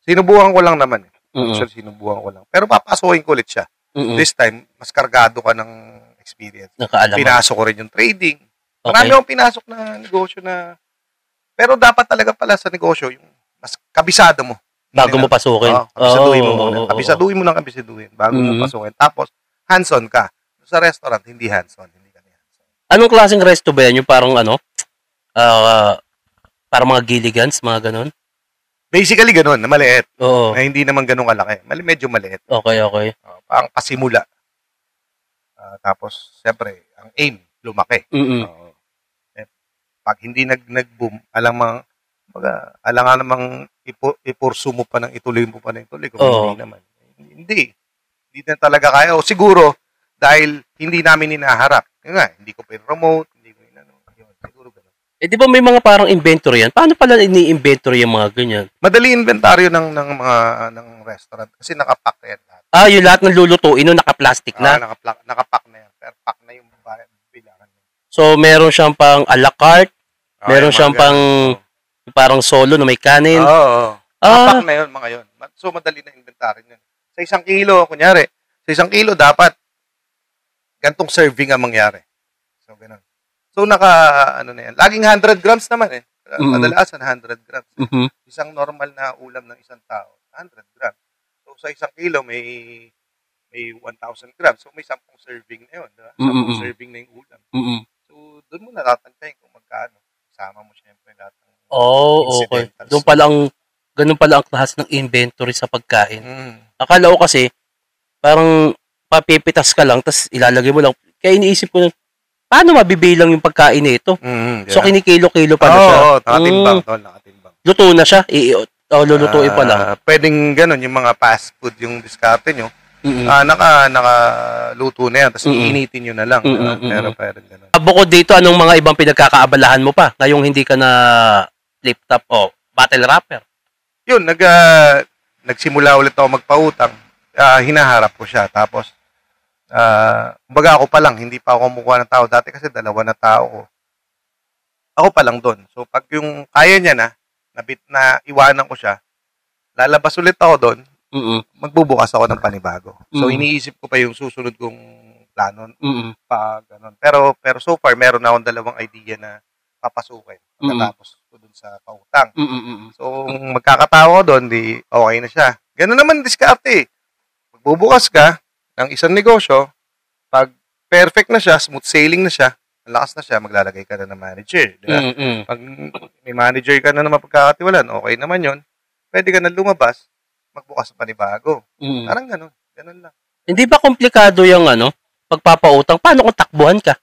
sinubukan ko lang naman. Actually, sinubukan ko lang. Pero papasukin ko ulit siya. This time, mas kargado ka ng experience. Pinasok ko rin yung trading. Marami akong pinasok na negosyo na... Pero dapat talaga pala sa negosyo, yung mas kabisado mo. Bago mo pasukin. Kabisaduhin mo muna. Kabisaduhin mo lang kabisaduhin. Bago mo pasukin. Tapos, hands-on ka. Sa restaurant, hindi hands-on. Hindi ka hands-on. Anong klaseng resto ba yan? Yung parang parang mga giligans, mga ganon? Basically, ganon, na maliit. Oo. Na hindi naman ganun kalaki. Medyo maliit. Okay. Parang pasimula. Tapos, siyempre, ang aim, lumaki. Pag hindi nag-boom, alang nga namang ipursu mo pa ng ituloy mo pa ng ituloy. Kung hindi naman. Hindi na talaga kaya. O siguro, dahil hindi namin inaharap. Yun nga, hindi ko pa-promote, hindi ko siguro ganun. Di ba may mga parang inventory yan? Paano pala ini-inventory yung mga ganyan? Madali inventaryo ng restaurant kasi nakapack na yan lahat. Yung lahat ng lulutuin no, naka-plastic na? Nakapack na yan. Pero pack na yung bilangan. So, meron siyang pang a la carte, meron siyang pang parang solo na may kanin. Oo. Nakapack na yun, mga yun. So, madali na inventaryo yun. Sa 1 kilo, kunyari, sa 1 kilo dapat gantong serving ang mangyari. So, ganun. So, na yan. Laging 100 grams naman eh. Kadalasan 100 grams. Isang normal na ulam ng isang tao, 100 grams. So, sa 1 kilo, may 1,000 grams. So, may 10 serving na yun. Diba? 10 serving na yung ulam. So, doon mo natatantay kung magkano. Isama mo syempre lahat ng okay. Ganun pala ang klase ng inventory sa pagkain. Akala ko kasi, parang papipitas ka lang, tapos ilalagay mo lang. Kaya iniisip ko na, paano mabibilang yung pagkain nito? So, kinikilo-kilo pala siya. Nakatimbang. Luto na siya? Lulutuin pa lang. Pwedeng ganun, yung mga fast food, yung diskarte nyo, nakaluto na yan, tapos iinitin nyo na lang. Pero ganun. Bukod dito, anong mga ibang pinagkakaabalahan mo pa? Ngayong hindi ka na flip top o battle rapper? Yun, nagsimula ulit ako magpautang. Hinaharap ko siya. Tapos, kumbaga ako pa lang, hindi pa ako kumukuha ng tao. Dati kasi 2 na tao ko. Ako pa lang doon. So, pag yung kaya niya na iwanan ko siya, lalabas ulit ako doon, magbubukas ako ng panibago. So, iniisip ko pa yung susunod kong plano. Ganun. Pero so far, meron na akong 2 idea na papasukin. Pagkatapos ko doon sa pautang. So, magkakatawa ko doon, di okay na siya. Ganun naman diskarte. Magbubukas ka ng isang negosyo, pag perfect na siya, smooth sailing na siya, malakas na siya, maglalagay ka na ng manager. Diba? Pag may manager ka na mapagkakatiwalan, okay naman yon. Pwede ka na lumabas, magbukas ng panibago. Parang ganun. Ganun lang. Hindi ba komplikado yung pagpapautang? Paano kung takbuhan ka?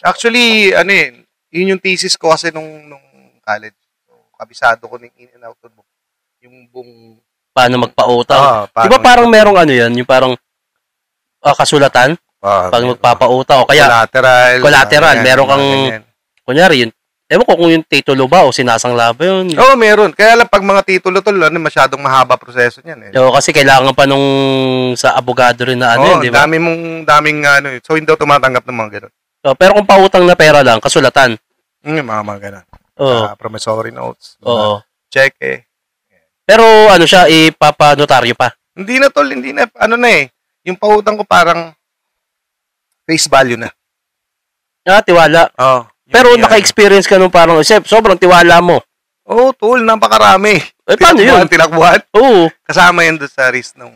Actually, yun yung thesis ko kasi nung college. So, kabisado ko ng in and out book. Yung buong... Paano magpautang? Di ba parang merong yan? Yung parang kasulatan? Pag magpapautang. O kaya, collateral. Meron kang, kunyari, Ewan ko kung yung titulo ba o sinasangla ba yun. Oo, meron. Kaya lang pag mga titulo tol, masyadong mahaba proseso niyan eh. Oo, kasi kailangan pa nung sa abogado rin na Oo, di ba? daming so hindi daw tumatanggap ng mga ganun. So, pero kung pautang na pera lang, kasulatan. Mga ganun. Oo. Promissory notes. Oo. Cheque. Pero ano siya, ipapanotaryo pa. Hindi na tol, hindi na. Ano na eh. Yung pautang ko parang face value na. Tiwala. Oo. Pero naka-experience ka nung parang, sobrang tiwala mo. Oo, tol, napakarami. Paano yun? Tinakbuhan. Oo. Kasama yun doon sa risk ng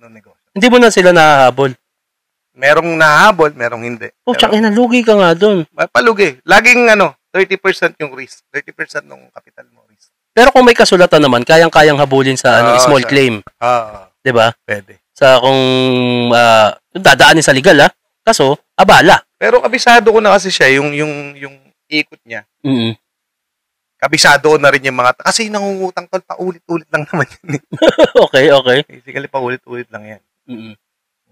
negosyo. Hindi mo na sila nahahabol. Merong nahabol, merong hindi. Tsaka nalugi ka nga doon. Palugi. Laging 30% yung risk. 30% ng capital mo risk. Pero kung may kasulatan naman, kayang-kayang habulin sa small claim. Di ba? Pwede. Sa kung dadaanin sa legal, kaso, abala. Pero kabisado ko na kasi siya, yung ikot niya. Kabisado ko na rin yung mga, kasi nangungutang tol, paulit-ulit lang naman yun. Okay. Basically, paulit-ulit lang yan.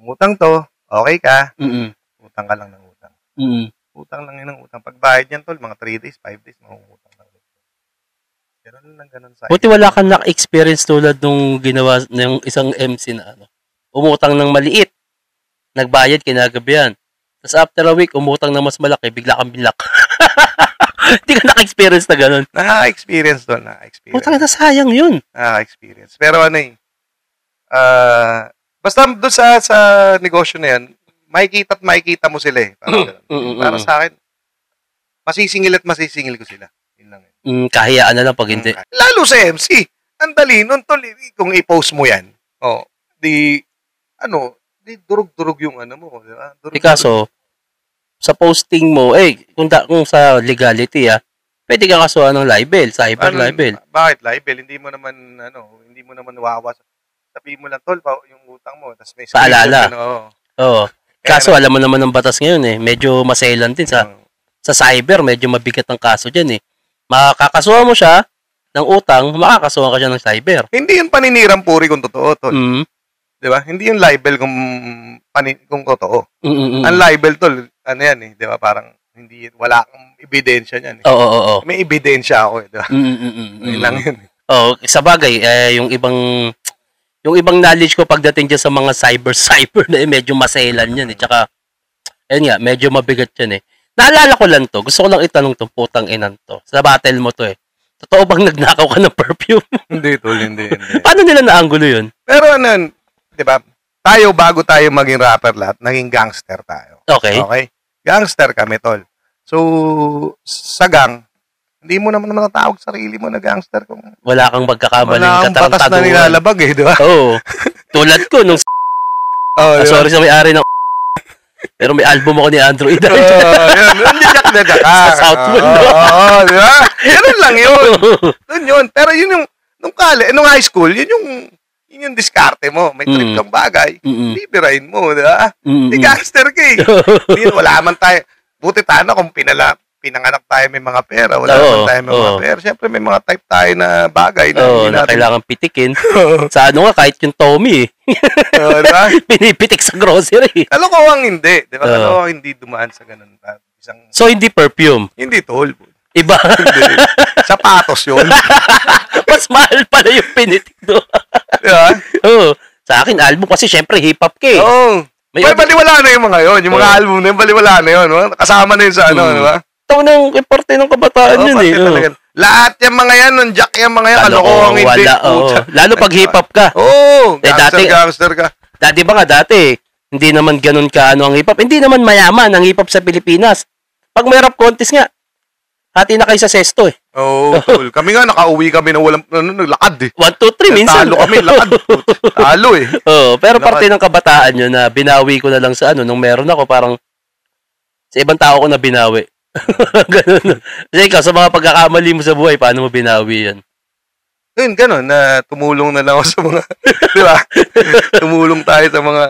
Utang to, okay ka, utang ka lang ng utang. Utang lang yun ng utang. Pagbayad yan tol, mga 3 days, 5 days, mangungutang lang. Ganun sa buti wala kang na-experience tulad nung ginawa ng isang MC na umutang ng maliit, nagbayad kinagabihan. Tapos after a week, umutang ng mas malaki, bigla kang bilak. Hindi ka naka-experience na ganun. Naka-experience doon, Utang na sayang yun. Naka-experience. Pero basta doon sa negosyo na yan, makikita mo sila eh. Para sa akin, masisingil ko sila. Yun lang. Kahiyaan na lang pag hindi. Lalo sa MC. Ang dali nun, tol. Kung i-post mo yan, di durug-durug yung mo. Kaso, sa posting mo, kung sa legality, pwede kang kasuhan ng libel, cyber libel. Bakit libel? Hindi mo naman wawas. Sabihin mo lang, tol, yung utang mo. Tapos may paalala. Oo. Kaso, alam mo naman ng batas ngayon medyo maselan din sa cyber, medyo mabigat ang kaso dyan makakasuhan mo siya ng utang, makakasuhan ka siya ng cyber. Hindi yung paninirang puri kung totoo, tol. Di ba? Hindi yung libel kung totoo. Ang libel, tol, yan di ba? Parang wala kang ebidensya niyan. Oo. May ebidensya ako, di ba? Yun lang yun. Sa bagay, yung ibang knowledge ko pagdating dyan sa mga cyber na medyo maselan yan Tsaka, ayun nga, medyo mabigat yan Naalala ko lang to. Gusto ko lang itanong to, putang inan to. Sa battle mo to Totoo bang nagnakaw ka ng perfume? Hindi, tol, hindi. Paano nila naanggulo yun? Pero di ba? Bago tayo maging rapper lahat, naging gangster tayo. Okay. Gangster kami, tol. So, sa gang, hindi mo naman matatawag sarili mo na gangster kung wala kang magkakamaling katarang-taduan. Wala kang batas na nilalabag di ba? Oo. Tulad ko nung sorry sa may-ari ng pero may album ako ni Android. Hindi jack na jack. Sa Southwood. Di ba? Ganun lang yun. Doon yun. Pero yun nung high school, yun yung diskarte mo. May trip kang bagay. Bibirahin mo, di ba? Di gangster ka wala man tayo. Buti tayo kung pinanganak tayo may mga pera. Wala naman tayo may mga pera. Siyempre may mga type tayo na bagay na kailangan pitikin. Sa kahit yung Tommy diba? Pinipitik sa grocery. Kalokohang hindi. Diba? Kalokohang hindi dumaan sa ganun. So hindi perfume? Hindi tol. Iba? Hindi. Sapatos yun. Mas mahal pala yung pinitik doon. Diba? Sa akin, album kasi syempre hip-hop ka baliwala na yung mga yun. Yung mga album na yun, baliwala na yun. Kasama na yun sa diba? Ito nang parte ng kabataan yun Lahat yung mga yan, nung jack yung mga yan, kalokohang hindi. Lalo pag hip-hop ka. Gangster ka. Dati ba dati, hindi naman ganun ka ang hip-hop. Hindi naman mayaman ang hip-hop sa Pilipinas. Pag may rap contest nga, hati na kayo sa sesto cool. Kami nga, nakauwi kami na walang, naglakad 1, 2, 3 minsan. Talo kami, lakad. Talo pero parte ng kabataan yun na binawi ko na lang sa nung meron ako, parang sa ibang tao ko na binawi. Ganun. Kasi ikaw, sa mga pagkakamali mo sa buhay, paano mo binawi yan? Yun, ganun, na tumulong na lang ako sa mga, di ba? Tumulong tayo sa mga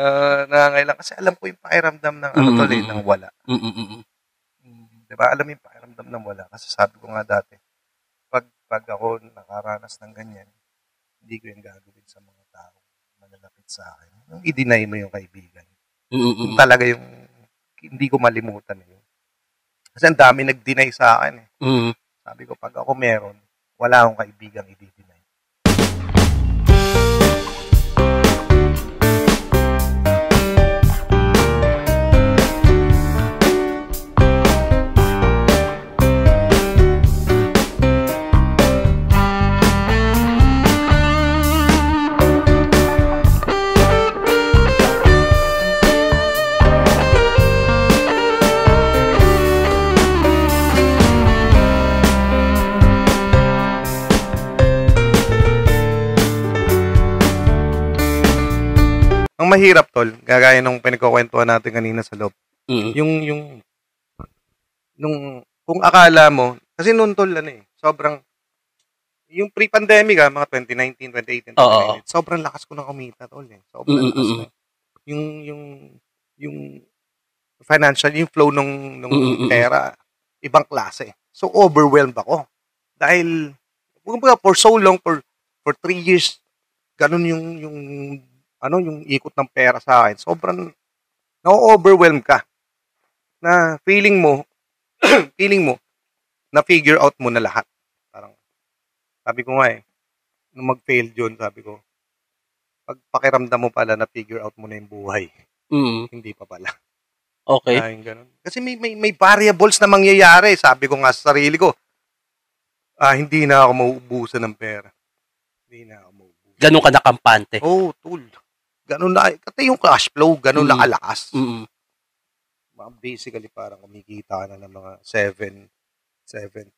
nangangailangan. Kasi alam ko yung pakiramdam ng ng wala. Di ba? Alam yung pakiramdam ng wala. Kasi sabi ko nga dati, pag ako nakaranas ng ganyan, hindi ko yung gagawin sa mga tao malalapit sa akin. Yung i-deny mo yung kaibigan. Yung talaga yung hindi ko malimutan yun. Kasi ang dami nag-deny sa akin Sabi ko, pag ako meron, wala akong kaibigang i-deny. Ang mahirap, tol, gagaya nung pinagkukwentuhan natin kanina sa loob. Kung akala mo, kasi noon, tol, sobrang, yung pre-pandemic, mga 2019, 2018, 2019, sobrang lakas ko na kumita, tol, Sobrang lakas na. Yung financial, yung flow nung pera, ibang klase. So, overwhelmed ako. Dahil, for so long, for 3 years, ganun yung ikot ng pera sa akin. Sobrang na-overwhelm ka. Na feeling mo, na figure out mo na lahat. Parang, sabi ko nga nung mag-fail yun, sabi ko, pag pakiramdam mo pala na figure out mo na yung buhay. Hindi pa pala. Okay. Ganun. Kasi may variables na mangyayari. Sabi ko nga sa sarili ko, hindi na ako mauubusan ng pera. Hindi na ako mauubusan. Ganun ka nakampante. Oh, tool. Ganun na, kasi yung cash flow, ganun na kalakas. Basically, parang kumikita ka na ng mga 7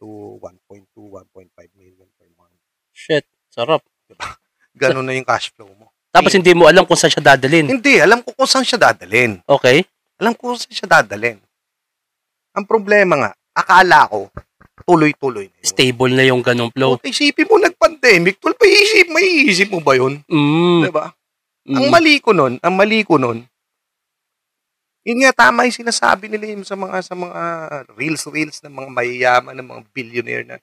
to 1.2, 1.5 million per month. Shit, sarap. Diba? Ganun na yung cash flow mo. Tapos hindi mo alam kung saan siya dadalhin. Hindi, alam ko kung saan siya dadalhin. Okay. Alam ko kung saan siya dadalhin. Ang problema nga, akala ko, tuloy-tuloy na yun. Stable na yung ganung flow. Isipin mo, nag-pandemic, tol, may isip mo ba yun? Diba? Ang mali ko nun, yun nga, tama yung sinasabi nila yung sa mga reels ng mga mayayaman, ng mga billionaire na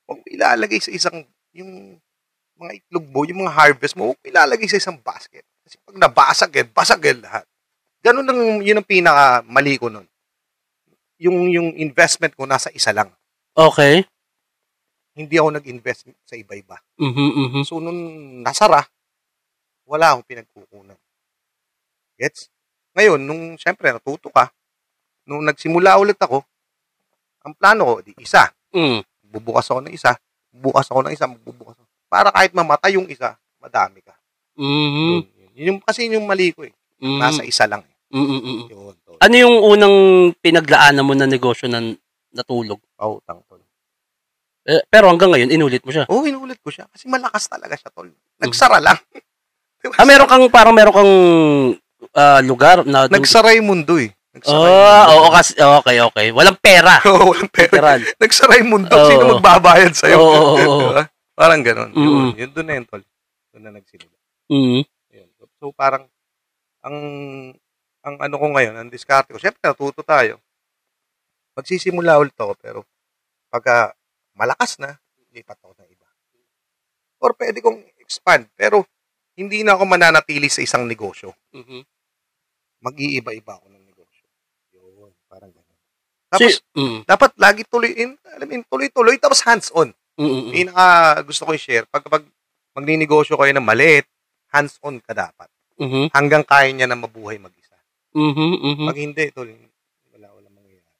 huwag ilalagay sa isang, yung mga itlog mo, yung mga harvest mo, huwag ilalagay sa isang basket. Kasi pag nabasag lahat. Ganun yun ang pinaka mali ko nun. Yung investment ko nasa isa lang. Okay. Hindi ako nag-invest sa iba-iba. So, nung nasara, wala akong pinagkukunan. Gets? Ngayon, syempre, natuto ka, nung nagsimula ulit ako, ang plano ko, isa. Bubukas ako ng isa, magbubukas ako. Para kahit mamatay yung isa, madami ka. Kasi yung mali ko nasa isa lang. Yun, ano yung unang pinaglaanan mo na negosyo na natulog? Pautang, tol. Pero hanggang ngayon, inulit mo siya? Oo, inulit ko siya. Kasi malakas talaga siya, tol. Nagsara lang. Meron kang lugar na nagsara yung mundo oo, kasi okay. Walang pera. Oo, walang pera. Nagsara yung mundo. Sino magbabayad sa'yo? Diba? Parang gano'n. Yun doon na yun, tol. Doon na nagsimula. So, parang ang ano ko ngayon, ang diskarte ko, syempre natuto tayo. Magsisimula ulit ako, pero pagka malakas na, lipat ako ng iba. Or pwede kong expand, pero hindi na ako mananatili sa isang negosyo. Mag-iiba-iba ako ng negosyo. Yun, parang gano'n. Tapos, dapat lagi tuloy-tuloy, tapos hands-on. Gusto ko i-share, pag magninegosyo kayo ng maliit, hands-on ka dapat. Hanggang kaya niya na mabuhay mag-isa. Pag hindi, wala mangyayari.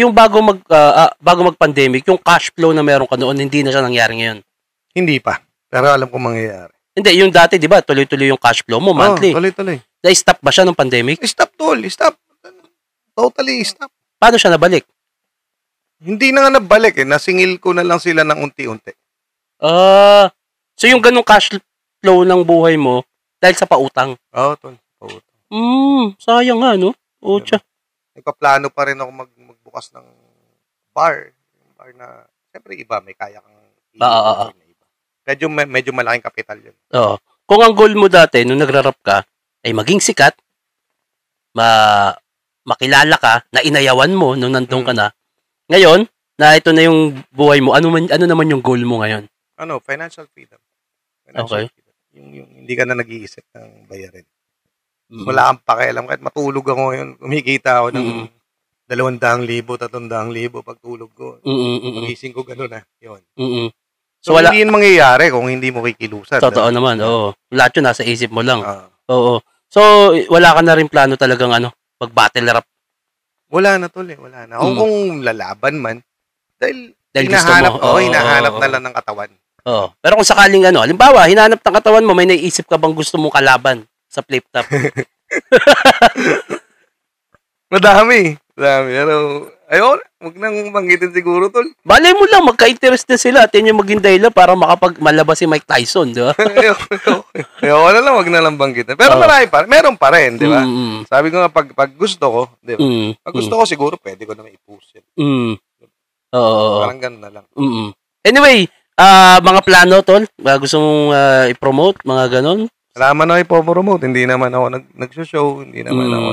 Yung bago mag-pandemic, yung cash flow na meron ka noon, hindi na siya nangyari ngayon? Hindi pa. Pero alam ko mangyayari. Hindi, yung dati, di ba, tuloy-tuloy yung cash flow mo, monthly. Tuloy-tuloy. Na-stop ba siya nung pandemic? Stop, tol. Stop. Totally stop. Paano siya nabalik? Hindi na nga nabalik Nasingil ko na lang sila ng unti-unti. So yung ganung cash flow ng buhay mo, dahil sa pautang? Oo, tol. Pautang. Sayang nga, no? Ocha. Nagpaplano pa rin ako magbukas ng bar. Yung bar na, siyempre iba, may kaya kang iba. Medyo malaking kapital yun. Oo. Kung ang goal mo dati, nung nagrarap ka, ay maging sikat, makilala ka, na inayawan mo nung nandun ka na. Ngayon, na ito na yung buhay mo, ano naman yung goal mo ngayon? Financial freedom. Okay. Freedom. Yung hindi ka na nag-iisip ng bayarin. Wala kang pakialam. Kahit matulog ako ngayon, kumikita ako ng 200,000, 300,000 pag tulog ko. Pagising ko gano'n na. Yun. So wala, hindi yun mangyayari kung hindi mo kikilusan. totoo naman, oo. Lahat yun nasa isip mo lang. Oo. So, wala ka na rin plano talagang mag-battle rap? Wala na tol eh, wala na. Kung lalaban man, dahil hinahanap, hinahanap na lang ng katawan. Oo. Pero kung sakaling halimbawa, hinahanap ng katawan mo, may naiisip ka bang gusto mong kalaban sa flip top? Madami. Pero, huwag nang banggitin siguro, tol. Balay mo lang, magka-interest na sila at yun yung maging dahilan para malabas si Mike Tyson, di ba? Ayoko na lang, huwag na lang banggitin. Pero marami pa, meron pa rin, di ba? Sabi ko nga, pag gusto ko, di ba? Pag gusto ko, siguro, pwede ko naman i-push yun. Oo. Parang ganun na lang. Anyway, mga plano, tol? Gusto mong i-promote, mga ganun? Wala man ako ipopromote. Hindi naman ako nag-show. Hindi naman ako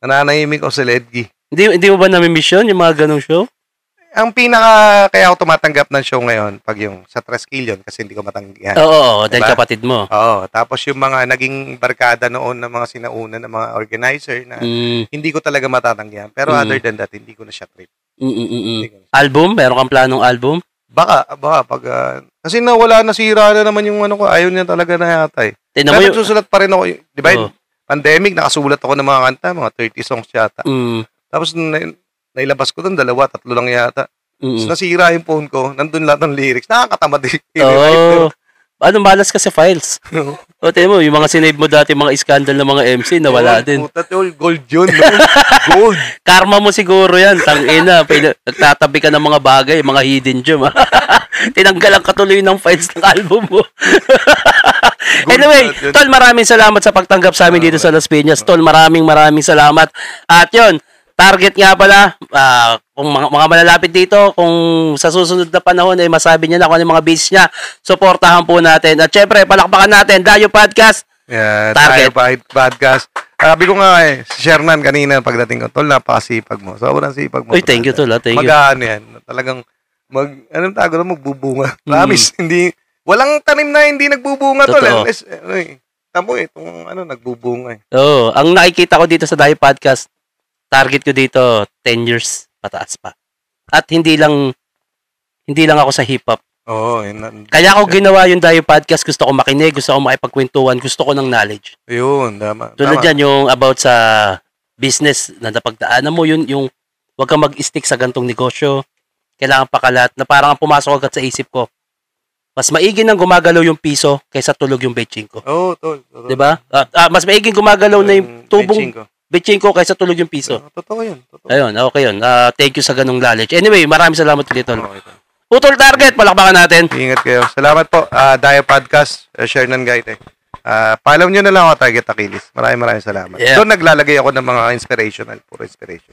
nananahimik ako sa Ledgi. Hindi mo ba nami-miss yun, yung mga ganong show? Ang kaya ako tumatanggap ng show ngayon, pag yung sa Traskillion, kasi hindi ko matanggihan. Oo, dahil kapatid mo. Oo, tapos yung mga naging barkada noon ng mga sinauna ng mga organizer na hindi ko talaga matatanggihan. Pero other than that, hindi ko na siya trip. Album? Meron kang planong album? Baka pag kasi nasira na naman yung ko, ayaw niya talaga na yata eh. Pero nagsusulat pa rin ako, di ba? Pandemic, nakasulat ako ng mga kanta, mga 30 songs yata. Tapos nailabas ko doon, 2-3 lang yata. Tapos nasira yung phone ko, nandun lahat ng lyrics. Nakakatamad eh. Malas ka sa files. O, tingnan mo, yung mga sinave mo dati, mga scandal ng mga MC, nawala din. Puta, gold yun. No? Gold. Karma mo siguro yan. Tangina, nagtatabi ka ng mga bagay, mga hidden gem. Tinanggalan ka tuloy ng files ng album mo. Anyway, Tol, maraming salamat sa pagtanggap sa amin dito sa Las Piñas. Tol, maraming salamat. At yun, target nga pala, kung mga malalapit dito, kung sa susunod na panahon ay masabi niya na kung ano yung mga base niya, suportahan po natin. At syempre, palakpakan natin, Dayo Podcast. Yeah, Target. Dayo Podcast. Sabi ko nga si Shernan kanina pagdating ko, Tol, napakasipag mo. Sobrang sipag mo. Uy, thank you, Tol. Thank you. Mag-ano yan. Talagang, anong tago na, magbubunga. Promise, walang tanim na hindi nagbubunga, Tol. Tamo itong nagbubunga eh. Oo, ang nakikita ko dito sa Dayo Podcast, target ko dito 10 years pataas pa. At hindi lang ako sa hip-hop. Oo. Kaya ako ginawa yung Dayo Podcast, gusto ko makinig, gusto ko makipagkwentuhan, gusto ko ng knowledge. Ayun, tama. Tulad yan, yung about sa business na napagdaanan mo, yung wag kang mag-stick sa gantong negosyo, kailangan pakalat, na parang pumasok agad sa isip ko. Mas maigi nang gumagalaw yung piso kaysa tulog yung betching ko. Oo, Tol. Diba? Mas maigi gumagalaw na yung tubong betching ko kaysa tulog yung piso. Totoo yun. Ayun, okay yun. Thank you sa ganung knowledge. Anyway, maraming salamat ulit, Tol. Putol target, palakpakan natin. Ingat kayo. Salamat po. Dayo Podcast, Shernan Gaite. Follow nyo na lang ako, Target Achilles. Maraming salamat. Yeah. Doon naglalagay ako ng mga inspirational, puro inspiration.